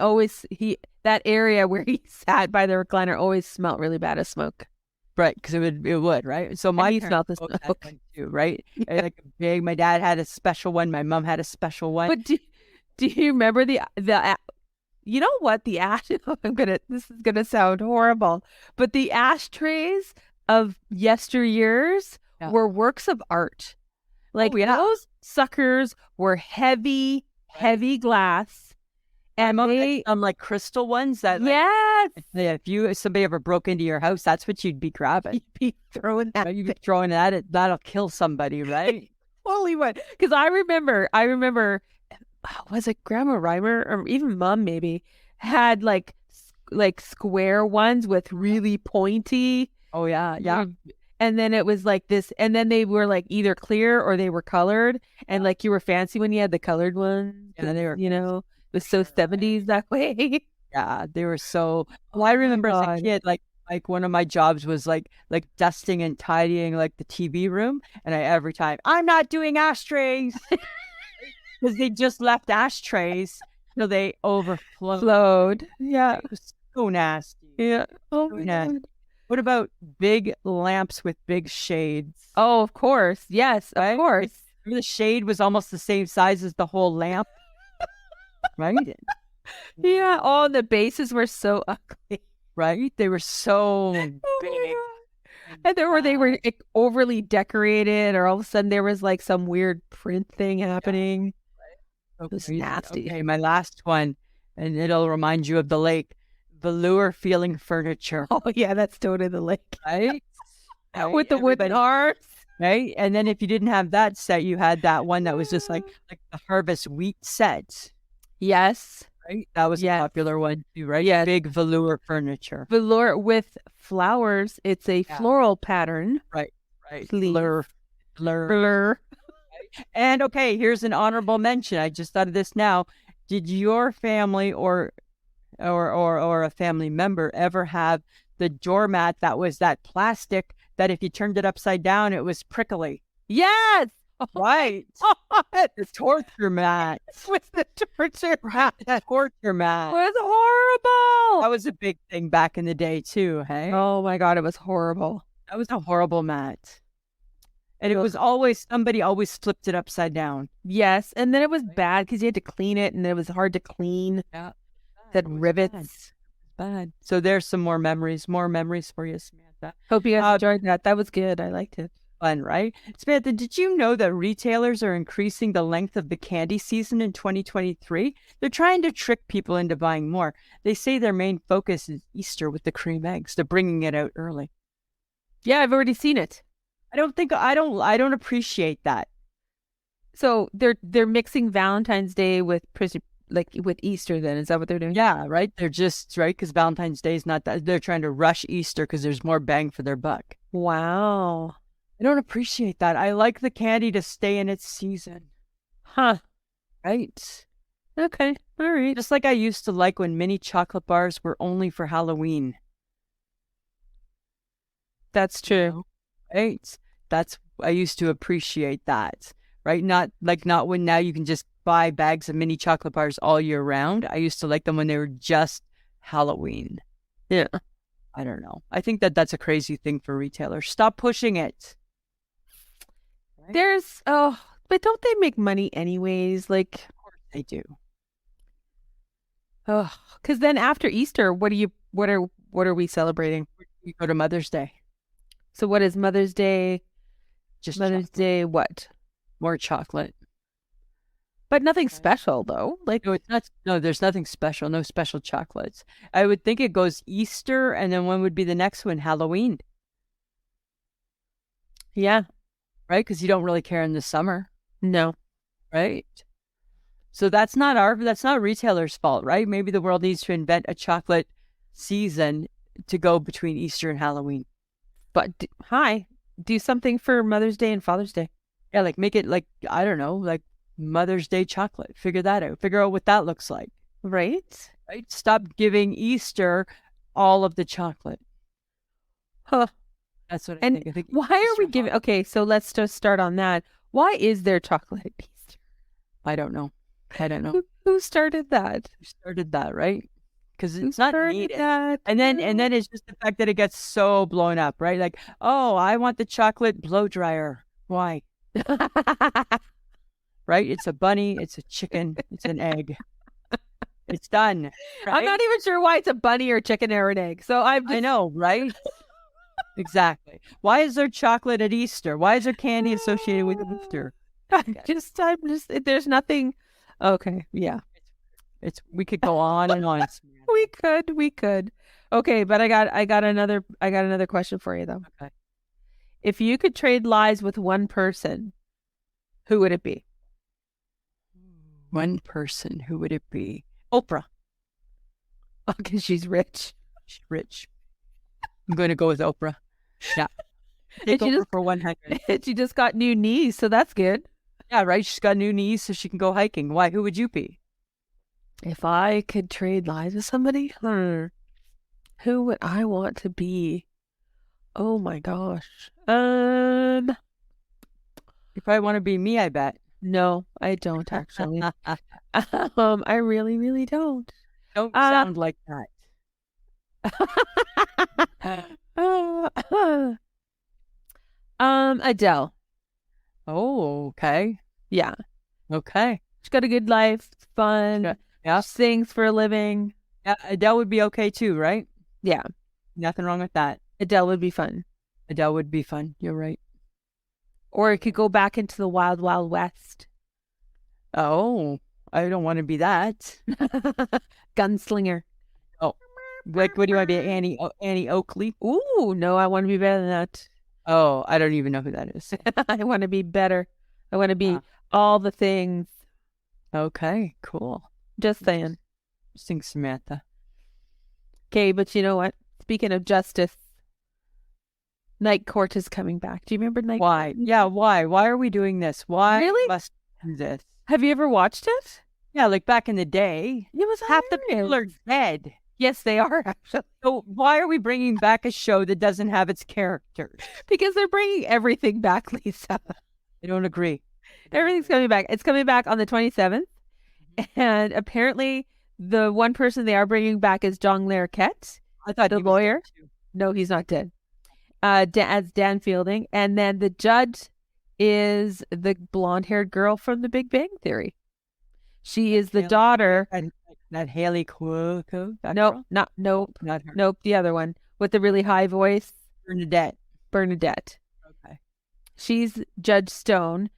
that area where he sat by the recliner always smelled really bad of smoke. Right, because it would, right? So my he smelled the parents both had smoke. one too, right? Yeah. Like a big, my dad had a special one, my mom had a special one. But do you remember the you know what, the ash this is gonna sound horrible, but the ashtrays of yesteryears were works of art. Like those suckers were heavy glass. And they like crystal ones that yes, if somebody ever broke into your house, that's what you'd be grabbing. You'd be throwing that. You'd be throwing at it. That'll kill somebody, right? Holy what? Because I remember, was it Grandma Reimer or even Mom maybe had like square ones with really pointy. Oh yeah. And then it was like this, and then they were like either clear or they were colored, and like you were fancy when you had the colored ones. Yeah, they were, it was so 70s that way. Yeah, they were so. Well, I remember as a kid, like one of my jobs was like dusting and tidying like the TV room, and every time I'm not doing ashtrays because they just left ashtrays till they overflowed. Yeah, it was so nasty. Yeah, oh my God. What about big lamps with big shades? Oh, of course, yes, of course. The shade was almost the same size as the whole lamp. Right? Yeah. Oh, the bases were so ugly. Right? They were so big. And they were overly decorated, or all of a sudden there was like some weird print thing happening. Yeah. It was nasty. Okay, my last one, and it'll remind you of the lake. Velour feeling furniture. Oh yeah, that's totally the lake. Right? With the wooden arms. Right? And then if you didn't have that set, you had that one that was just like the harvest wheat set. Yes. Right? That was a popular one too, right? Yeah. Big velour furniture. Velour with flowers. It's a floral pattern. Right. Velour. And okay, here's an honorable mention. I just thought of this now. Did your family or a family member ever have the doormat that was that plastic that if you turned it upside down, it was prickly? Yes. Right. The torture mat. With the torture mat. Torture mat. It was horrible. That was a big thing back in the day too, hey? Oh my God, it was horrible. That was a horrible mat. And it was always, somebody always flipped it upside down. Yes. And then it was bad because you had to clean it and it was hard to clean. Yeah. That rivets. Bad. So there's some more memories for you, Samantha. Hope you guys enjoyed that. That was good. I liked it. Fun, right? Samantha, did you know that retailers are increasing the length of the candy season in 2023? They're trying to trick people into buying more. They say their main focus is Easter with the cream eggs. They're bringing it out early. Yeah, I've already seen it. I don't appreciate that. So they're mixing Valentine's Day with with Easter then. Is that what they're doing? Yeah, right? They're just, right? Because Valentine's Day is not that. They're trying to rush Easter because there's more bang for their buck. Wow. I don't appreciate that. I like the candy to stay in its season. Huh. Right. Okay. All right. Just like I used to like when mini chocolate bars were only for Halloween. That's true. Right? I used to appreciate that. Right? Not when now you can just buy bags of mini chocolate bars all year round. I used to like them when they were just Halloween. Yeah. I don't know. I think that's a crazy thing for retailers. Stop pushing it. Right? But don't they make money anyways? Like, of course they do. Oh, because then after Easter, what are we celebrating? We go to Mother's Day. So what is Mother's Day? Just Mother's chocolate. Day, what? More chocolate. But nothing Right. special though. Like, No, it's not. No, there's nothing special. No special chocolates. I would think it goes Easter, and then when would be the next one? Halloween, yeah, right? Because you don't really care in the summer, no. right? So that's not retailer's fault, right? Maybe the world needs to invent a chocolate season to go between Easter and Halloween. But hi, do something for Mother's Day and Father's Day. Yeah, like make it like, I don't know, like Mother's Day chocolate. Figure that out. Figure out what that looks like, Right? right? Stop giving Easter all of the chocolate. Huh. That's what I And think. I think why are Easter we giving? Okay, so let's just start on that. Why is there chocolate at Easter? I don't know. I don't know. Who started that? Who started that, right? Because Who it's not started needed. that? And then it's just the fact that it gets so blown up, right? Like, oh, I want the chocolate blow dryer. Why? Right? It's a bunny, it's a chicken, it's an egg. It's done. I'm Right? not even sure why it's a bunny or chicken or an egg. So I know, right? Exactly. Why is there chocolate at Easter? Why is there candy associated with Easter? There's nothing. Okay, yeah, We could go on and on. we could. Okay, but I got another question for you though. Okay. If you could trade lives with one person, who would it be? One person, who would it be? Oprah. Because she's rich. She's rich. I'm going to go with Oprah. Yeah. And Take Oprah for 100. she just got new knees, so that's good. Yeah, right. She's got new knees so she can go hiking. Why? Who would you be? If I could trade lives with somebody, who would I want to be? Oh my gosh. You probably want to be me, I bet. No, I don't actually. I really, really don't. Don't sound like that. Adele. Oh, okay. Yeah. Okay. She's got a good life, fun. Yeah. She sings for a living. Yeah. Adele would be okay too, right? Yeah. Nothing wrong with that. Adele would be fun. Adele would be fun. You're right. Or it could go back into the wild, wild west. Oh, I don't want to be that. Gunslinger. Oh, like, what do you want to be? Annie Oakley? Ooh, no, I want to be better than that. Oh, I don't even know who that is. I want to be better. I want to be all the things. Okay, cool. Just saying. Interesting, Samantha. Okay, but you know what? Speaking of justice, Night Court is coming back. Do you remember Night Why? Court? Yeah, why? Why are we doing this? Why Really? must we do this? Have you ever watched it? Yeah, like back in the day, It was half the people are dead. Yes, they are actually. So why are we bringing back a show that doesn't have its characters? Because they're bringing everything back, Lisa. I don't agree. Everything's coming back. It's coming back on the 27th. And apparently, the one person they are bringing back is John Larroquette, I thought the he was lawyer. dead too. No, he's not dead. As Dan Fielding. And then the judge is the blonde-haired girl from The Big Bang Theory. She is the Haley- daughter. That Haley Cuoco. Nope, nope, Not her. nope. The other one with the really high voice, Bernadette. Bernadette. Okay. She's Judge Stone,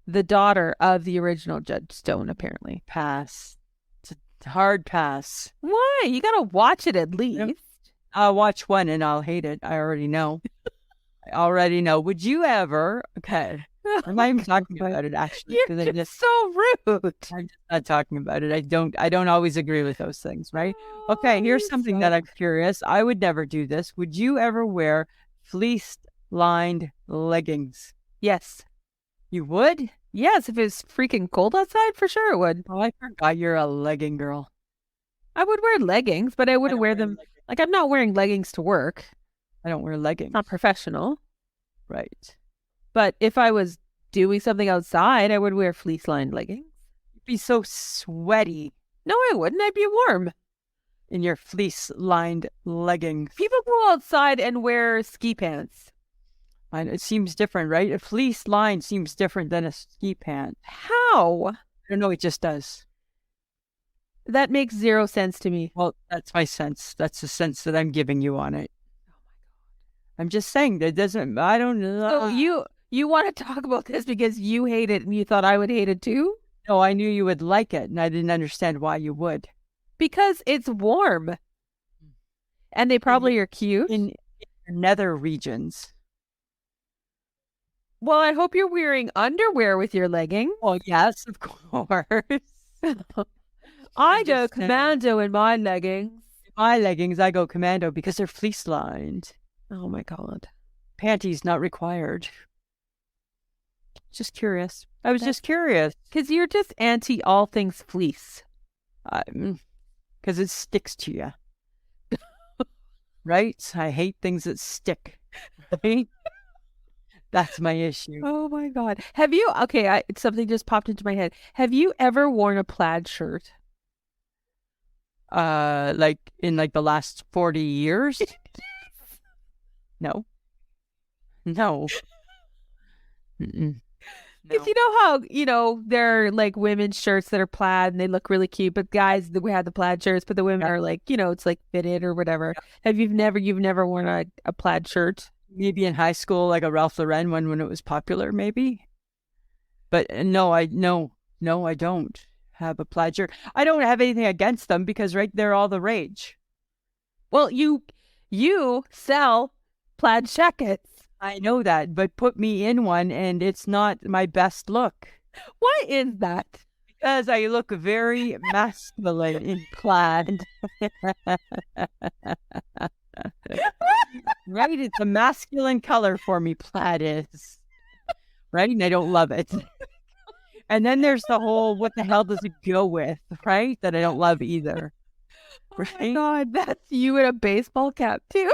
the daughter of the original Judge Stone, apparently. Pass. It's a hard pass. Why? You gotta watch it at least. I'll watch one and I'll hate it. I already know. I already know. Would you ever? Okay. I'm not even talking about it actually. You're just so rude. I'm just not talking about it. I don't always agree with those things, right? Okay, here's something that I'm curious. I would never do this. Would you ever wear fleece lined leggings? Yes. You would? Yes, if it's freaking cold outside, for sure it would. Oh, I forgot you're a legging girl. I would wear leggings, but I wouldn't wear them. Like, I'm not wearing leggings to work. I don't wear leggings. Not professional. Right. But if I was doing something outside, I would wear fleece-lined leggings. You'd be so sweaty No, I wouldn't. I'd be warm. in your fleece lined leggings. People go outside and wear ski pants. It seems different, right? A fleece line seems different than a ski pant. How? I don't know. It just does. That makes zero sense to me. Well, that's my sense. That's the sense that I'm giving you on it. I'm just saying that doesn't. I don't know. So you want to talk about this because you hate it and you thought I would hate it too? No, I knew you would like it, and I didn't understand why you would. Because it's warm and they probably are cute. In your nether regions. Well, I hope you're wearing underwear with your leggings. Oh yes, of course. I go commando in my leggings. My leggings, I go commando because they're fleece lined. Oh my God. Panties not required. Just curious. I was just curious. Because you're just anti all things fleece. Because it sticks to you. Right? I hate things that stick. Right? That's my issue. Oh my God. Have you, okay, something just popped into my head. Have you ever worn a plaid shirt? Like in like the last 40 years? No. No. Mm-mm. Because you know how, they're like women's shirts that are plaid and they look really cute, but guys, we had the plaid shirts, but the women are like, it's like fitted or whatever. Have you've never worn a plaid shirt? Maybe in high school, like a Ralph Lauren one when it was popular, maybe. But no, I don't have a plaid shirt. I don't have anything against them because they're all the rage. Well, you sell plaid jackets. I know that, but put me in one and it's not my best look. Why is that? Because I look very masculine in plaid. Right? It's a masculine color for me, plaid is. Right? And I don't love it. And then there's the whole, what the hell does it go with? Right? That I don't love either. Right? Oh my God, that's you in a baseball cap too.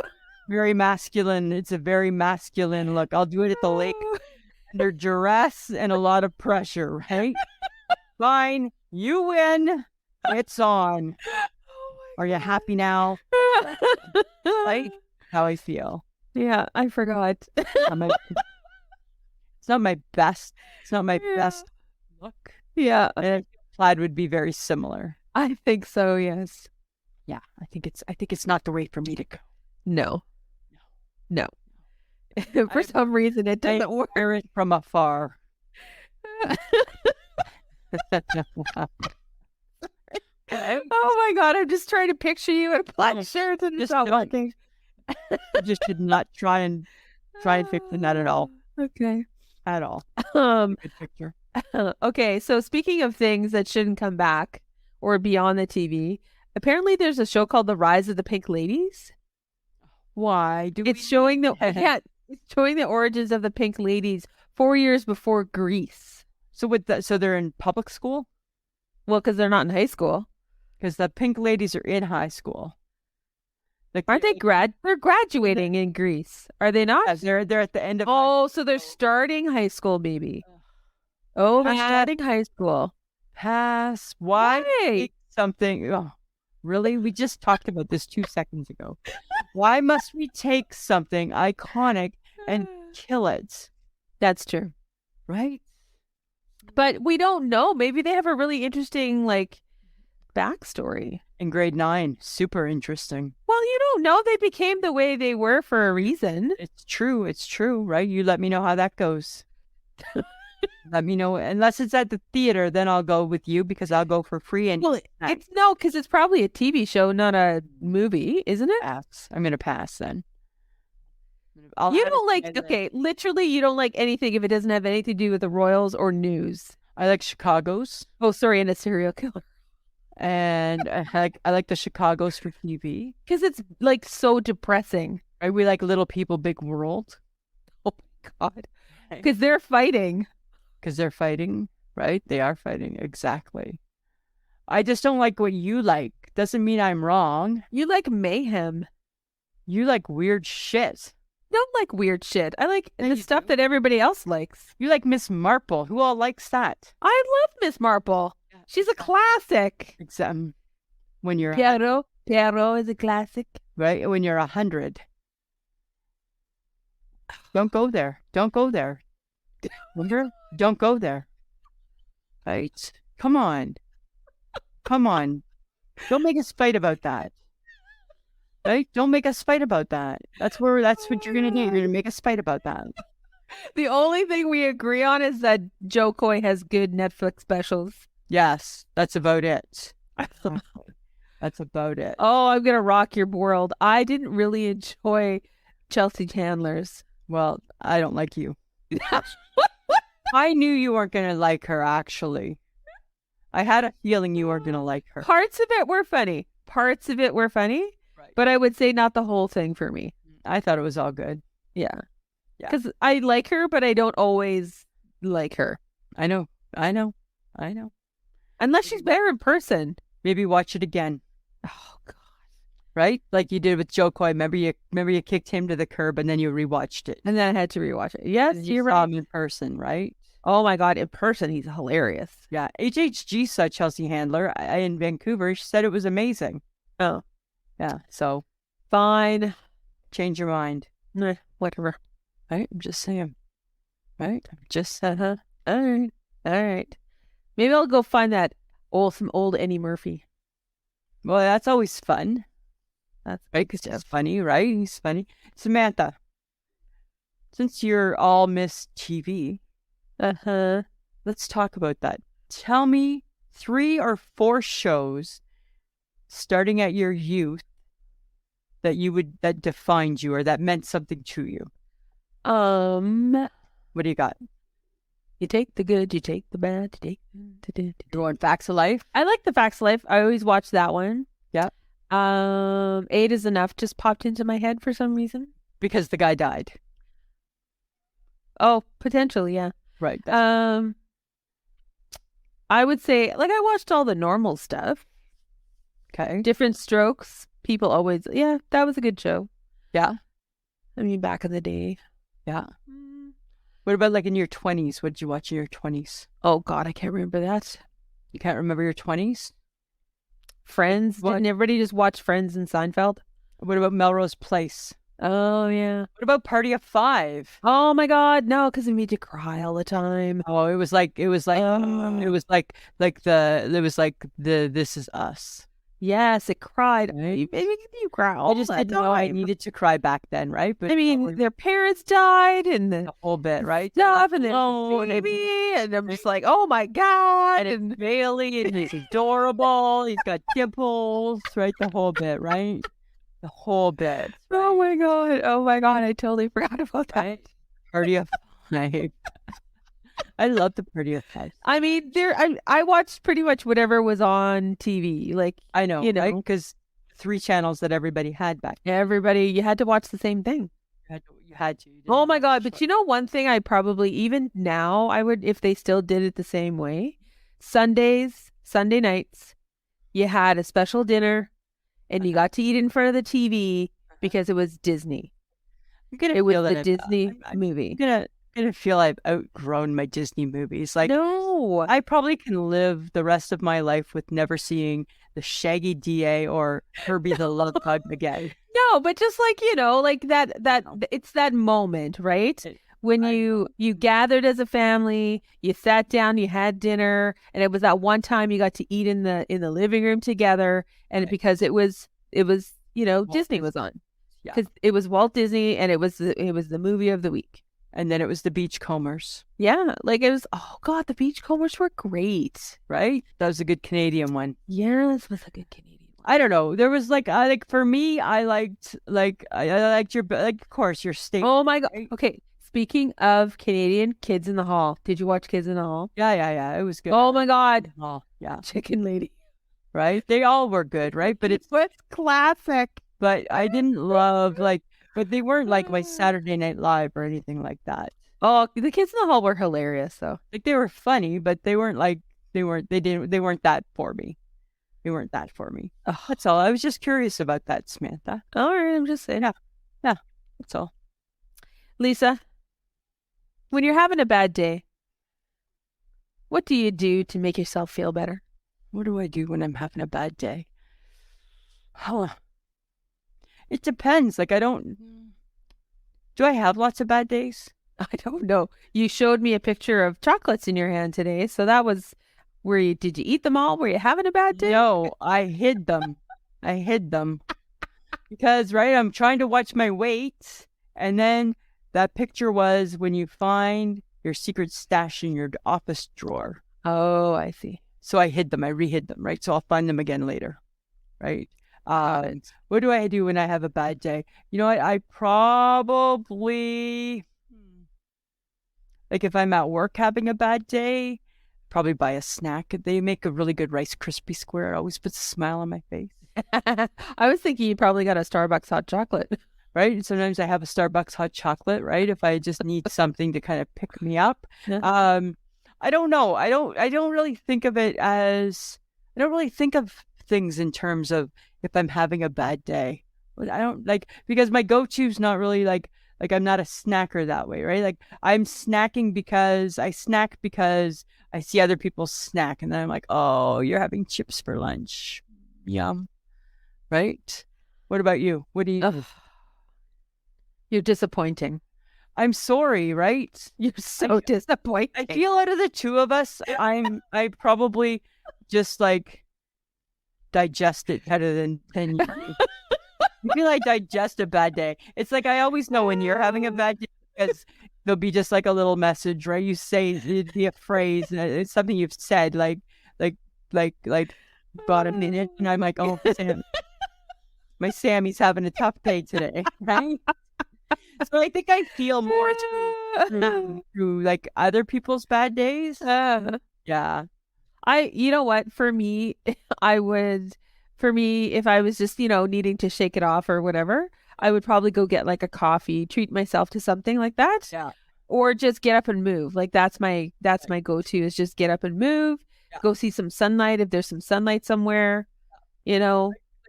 Very masculine. It's a very masculine look. I'll do it at the lake under duress and a lot of pressure, right? Fine. You win. It's on. Are you happy now? Right? How I feel. Yeah, I forgot. It's not my best. It's not my best look. Yeah. And plaid would be very similar. I think so, yes. Yeah, I think it's not the way for me to go. No. For some reason, it doesn't work. Wear it from afar. Oh my God, I'm just trying to picture you in a plaid shirt and it's not working. I just did not try and fix that at all. Okay. At all. Good picture. Okay, so speaking of things that shouldn't come back or be on the TV, apparently there's a show called The Rise of the Pink Ladies. Why? It's showing the origins of the Pink Ladies 4 years before Greece. So they're in public school? Well, because they're not in high school. Because the Pink Ladies are in high school. Aren't they They're graduating in Greece. Are they not? Yes, they're at the end of. Oh, so they're starting high school, maybe. Oh, they're starting high school. Pass. Why? Something. Oh, really? We just talked about this 2 seconds ago. Why must we take something iconic and kill it? That's true. Right? But we don't know. Maybe they have a really interesting, backstory. In grade 9. Super interesting. Well, you don't know. They became the way they were for a reason. It's true, right? You let me know how that goes. Let me know. Unless it's at the theater, then I'll go with you because I'll go for free. And because it's probably a TV show, not a movie, isn't it? Pass. I'm going to pass then. Literally, you don't like anything if it doesn't have anything to do with the Royals or news. I like Chicago's. Oh, sorry, and a serial killer. And I like the Chicago's for TV. Because it's so depressing. Right? We like Little People, Big World. Oh my God. Because they're fighting. Right? They are fighting. Exactly. I just don't like what you like. Doesn't mean I'm wrong. You like mayhem. You like weird shit. Don't like weird shit. I like the stuff that everybody else likes. You like Miss Marple. Who all likes that? I love Miss Marple. She's a classic. When you're Pierrot is a classic. Right? When you're 100. Don't go there. Remember? Don't go there. Right? Come on. Don't make us fight about that. Right? Don't make us fight about that. That's what you're gonna do. You're gonna make us fight about that. The only thing we agree on is that Joe Coy has good Netflix specials. Yes, that's about it. That's about it. Oh, I'm gonna rock your world. I didn't really enjoy Chelsea Chandler's. Well, I don't like you. I knew you weren't gonna like her, actually. I had a feeling you weren't gonna like her. Parts of it were funny. Right. But I would say not the whole thing for me. I thought it was all good. Yeah. Yeah. Because I like her, but I don't always like her. I know. Unless she's better in person. Maybe watch it again. Oh, God. Right? Like you did with Joe Coy. Remember you kicked him to the curb and then you rewatched it. And then I had to rewatch it. Yes, You you're saw right. him in person, right? Oh, my God. In person, he's hilarious. Yeah. HHG saw Chelsea Handler in Vancouver. She said it was amazing. Oh. Yeah. So Fine. change your mind. Whatever. Right? I'm just saying. Right? Just Uh-huh. All right. All right. Maybe I'll go find some old Eddie Murphy. well, that's always fun. That's right, because he's funny, right? He's funny. Samantha, since you're all Miss TV, Uh-huh. let's talk about that. Tell me 3 or 4 shows starting at your youth that defined you or that meant something to you. What do you got? You take the good, you take the bad, you take You want Facts of Life? I like the Facts of Life. I always watch that one. Yeah. 8 is Enough just popped into my head for some reason. Because the guy died. Oh, potentially, yeah. Right. I would say, like, I watched all the normal stuff. Okay. Different Strokes. People always, yeah, that was a good show. Yeah. I mean, back in the day. Yeah. What about like in your 20s? What did you watch in your 20s? Oh, God, I can't remember that. You can't remember your 20s? Friends. What? Didn't everybody just watch Friends and Seinfeld? What about Melrose Place? Oh, yeah. What about Party of 5? Oh, my God. No, because it made you cry all the time. Oh, it was like This Is Us. Yes, it cried. Right? It made you cry all I just the didn't know I time. needed to cry back then, right? But I mean, their parents died and the whole bit, right? stuff, and then Oh, and baby, and I'm just like, oh my God. and Bailey, and he's adorable. He's got dimples, right? The whole bit, right? The whole bit. Oh my God. Oh my God. I totally forgot about that. Right? Party of 5. I love the Party of 5. I mean, I watched pretty much whatever was on TV. Like, I know, you know, right? Because 3 channels that everybody had back everybody, you had to watch the same thing. then. You had to. You didn't Oh my have God. a But choice. you know, one thing I probably, even now, I would, if they still did it the same way, Sunday nights, you had a special dinner and you got to eat in front of the TV because it was Disney. I'm gonna It was feel the that Disney I'm movie. gonna feel I've outgrown my Disney movies. Like No. I probably can live the rest of my life with never seeing the Shaggy DA or Herbie the Love Bug again. No, but just like, you know, like that it's that moment, right? When you gathered as a family, you sat down, you had dinner, and it was that one time you got to eat in the living room together, and Right. because it was you know, Walt Disney Disney. was on. Yeah. Because it was Walt Disney and it was the movie of the week. And then it was the Beachcombers, Yeah, like it was, oh God, the Beachcombers were great. right? That was a good Canadian one. Yes, it was a good Canadian one. I don't know. There was like for me, I liked I liked your of course your state. Oh my God. right? Okay, speaking of Canadian, Kids in the Hall. Did you watch Kids in the Hall? Yeah. It was good. Oh my God. Oh, yeah. Chicken Lady. Right? They all were good, right? But it's classic. but I didn't love but they weren't like my Saturday Night Live or anything like that. Oh, the Kids in the Hall were hilarious though. Like they were funny, but they weren't that for me. They weren't that for me. Oh, That's all. I was just curious about that, Samantha. all right, I'm just saying. Yeah. That's all. Lisa, when you're having a bad day, what do you do to make yourself feel better? What do I do when I'm having a bad day? Huh. It depends. Like do I have lots of bad days? I don't know. You showed me a picture of chocolates in your hand today, so that was Did you eat them all? Were you having a bad day? No, I hid them. I hid them because, right, I'm trying to watch my weight. And then that picture was when you find your secret stash in your office drawer. Oh, I see. So I hid them. I rehid them, right? So I'll find them again later, right? What do I do when I have a bad day? You know what? I probably, like if I'm at work having a bad day, probably buy a snack. They make a really good Rice Krispie square. It always puts a smile on my face. I was thinking you probably got a Starbucks hot chocolate. Right? Sometimes I have a Starbucks hot chocolate, right? If I just need something to kind of pick me up. Yeah. I don't know. I don't really think of it as, I don't really think of things in terms of if I'm having a bad day. But I don't like, because my go-to is not really like I'm not a snacker that way, right? Like I'm snacking because I snack because I see other people snack and then I'm like, oh, you're having chips for lunch. Yum. Right? What about you? What do you Ugh. You're disappointing. I'm sorry, right? You're so disappointing. I feel out of the two of us, I probably just like digest it better than you. I feel like digest a bad day. It's like I always know when you're having a bad day because there'll be just like a little message, right? You say it'd be a phrase, and it's something you've said, like about a minute, and I'm like, oh, Sam, my Sammy's having a tough day today, right? So I think I feel more through like other people's bad days. Yeah. You know what? For me, if I was just, needing to shake it off or whatever, I would probably go get like a coffee, treat myself to something like that. Yeah. Or just get up and move. Like that's my go-to is just get up and move, go see some sunlight if there's some sunlight somewhere,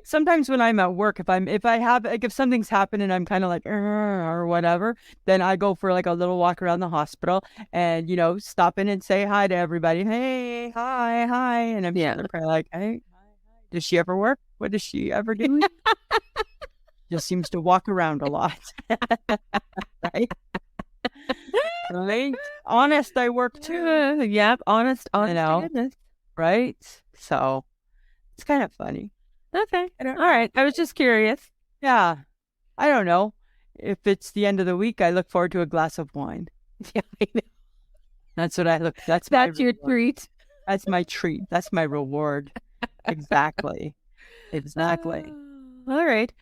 Sometimes when I'm at work, if something's happened and I'm kind of like or whatever, then I go for like a little walk around the hospital and stop in and say hi to everybody. Hey, hi, and I'm kind of like, hey, does she ever work? What does she ever do? Just seems to walk around a lot, right? Right? Honest, I work too. Yep, honest, to goodness. Right? So it's kind of funny. Okay. All right. I was just curious. Yeah. I don't know. If it's the end of the week, I look forward to a glass of wine. Yeah, I know. That's what I look. That's your treat. That's my treat. That's my reward. Exactly. Exactly. All right.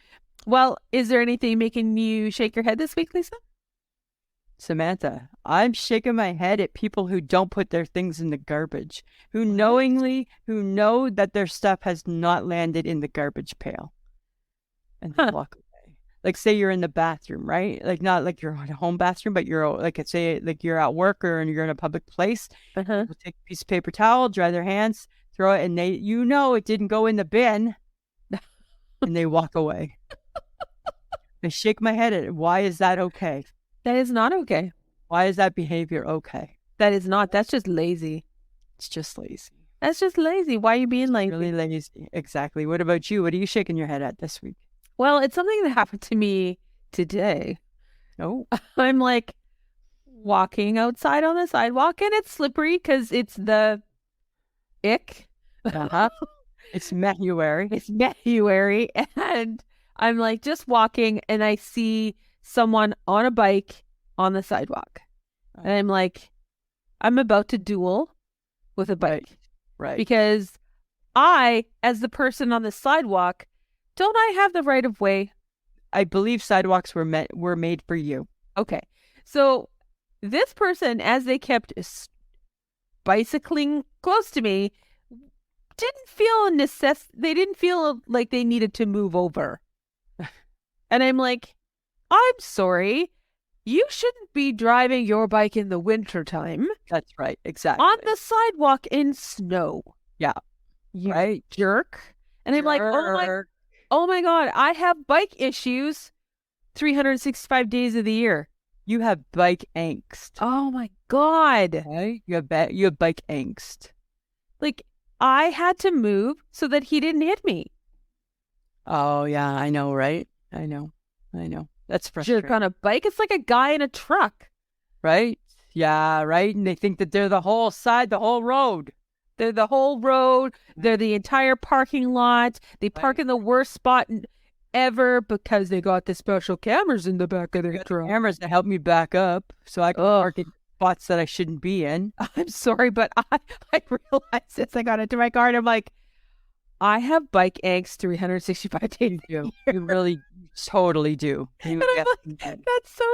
Well, is there anything making you shake your head this week, Lisa? Samantha, I'm shaking my head at people who don't put their things in the garbage, who know that their stuff has not landed in the garbage pail and they walk away. Like say you're in the bathroom, right? Like not like your home bathroom, but you're like, say like you're at work or you're in a public place. We'll take a piece of paper towel, dry their hands, throw it, and it didn't go in the bin and they walk away. I shake my head at it. Why is that okay? That is not okay. Why is that behavior okay? That is not. That's just lazy. It's just lazy. That's just lazy. Why are you being lazy? Really lazy. Exactly. What about you? What are you shaking your head at this week? Well, it's something that happened to me today. Oh. I'm like walking outside on the sidewalk and it's slippery because it's the ick. It's Mahuary. It's Mahuary. And I'm like just walking and I see someone on a bike on the sidewalk. And I'm like, I'm about to duel with a bike. Right. Because I, as the person on the sidewalk, don't I have the right of way? I believe sidewalks were made for you. Okay. So this person, as they kept bicycling close to me, didn't feel they didn't feel like they needed to move over. And I'm like, I'm sorry. You shouldn't be driving your bike in the wintertime. That's right. Exactly. On the sidewalk in snow. Yeah. You right. Jerk. And I'm like, oh my God, I have bike issues 365 days of the year. You have bike angst. Oh my God. Right? You have bike angst. Like, I had to move so that he didn't hit me. Oh, yeah. I know, right? I know. That's frustrating. Jerk on a bike. It's like a guy in a truck. Right? Yeah, right? And they think that they're the whole road. They're the whole road. They're the entire parking lot. They park in the worst spot ever because they got the special cameras in the back of their truck. Cameras to help me back up so I can park in spots that I shouldn't be in. I'm sorry, but I realized as I got into my car, and I'm like, I have bike angst 365 days. You really totally do. And I'm like, that's so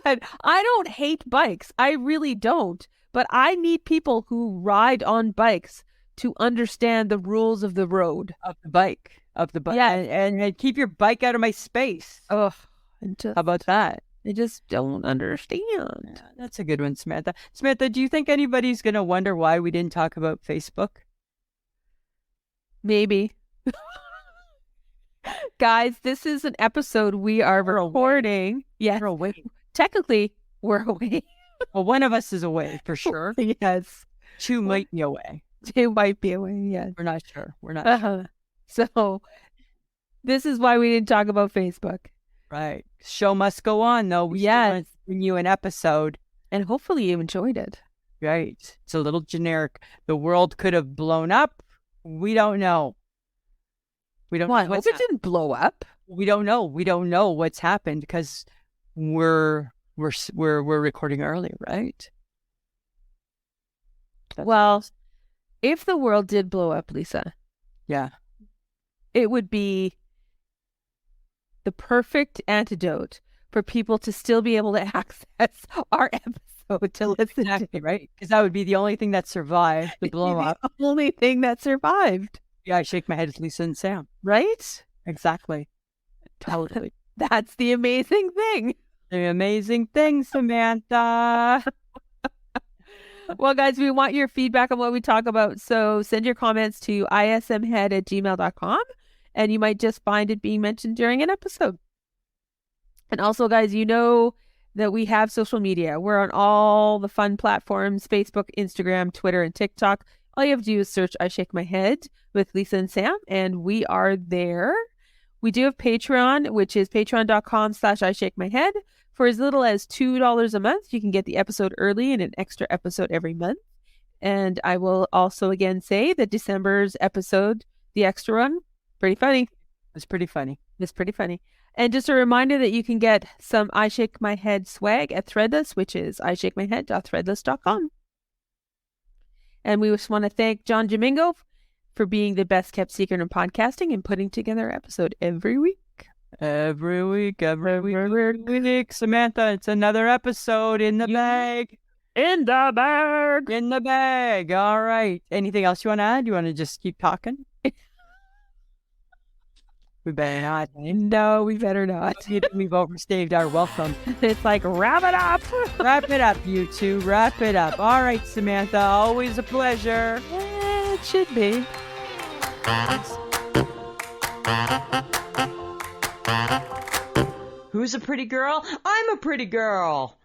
sad. I don't hate bikes. I really don't. But I need people who ride on bikes to understand the rules of the road. Of the bike. Yeah. And keep your bike out of my space. Oh, how about that? They just don't understand. Yeah, that's a good one, Samantha. Samantha, do you think anybody's going to wonder why we didn't talk about Facebook? Maybe. Guys, this is an episode we are recording. Yeah, we're away. Technically, we're away. Well, one of us is away for sure. Yes. Two might be away. Two might be away, yes. We're not sure. We're not sure. So, this is why we didn't talk about Facebook. Right. Show must go on, though. We still want to bring you an episode. And hopefully you enjoyed it. Right. It's a little generic. The world could have blown up. We don't know. We don't know. I hope it didn't blow up. We don't know. We don't know what's happened because we're recording early, right? Well, if the world did blow up, Lisa, yeah, it would be the perfect antidote for people to still be able to access our episode to listen to, right? Because that would be the only thing that survived the blow up. The only thing that survived. Yeah, I shake my head at Lisa and Sam. Right? Exactly. Totally. That's the amazing thing. The amazing thing, Samantha. Well, guys, we want your feedback on what we talk about. So send your comments to ismhead@gmail.com and you might just find it being mentioned during an episode. And also, guys, you know that we have social media. We're on all the fun platforms, Facebook, Instagram, Twitter, and TikTok. All you have to do is search I Shake My Head with Lisa and Sam, and we are there. We do have Patreon, which is patreon.com/I Shake My Head. For as little as $2 a month, you can get the episode early and an extra episode every month. And I will also again say that December's episode, the extra one, pretty funny. It's pretty funny. It's pretty funny. And just a reminder that you can get some I Shake My Head swag at Threadless, which is ishakemyhead.threadless.com. And we just want to thank John Domingo for being the best kept secret in podcasting and putting together an episode every week. Every week. Samantha, it's another episode in the bag. In the bag. In the bag. All right. Anything else you want to add? You want to just keep talking? We better not. No, we better not. We've overstayed our welcome. It's like, wrap it up. Wrap it up, you two. Wrap it up. All right, Samantha. Always a pleasure. It should be. Who's a pretty girl? I'm a pretty girl.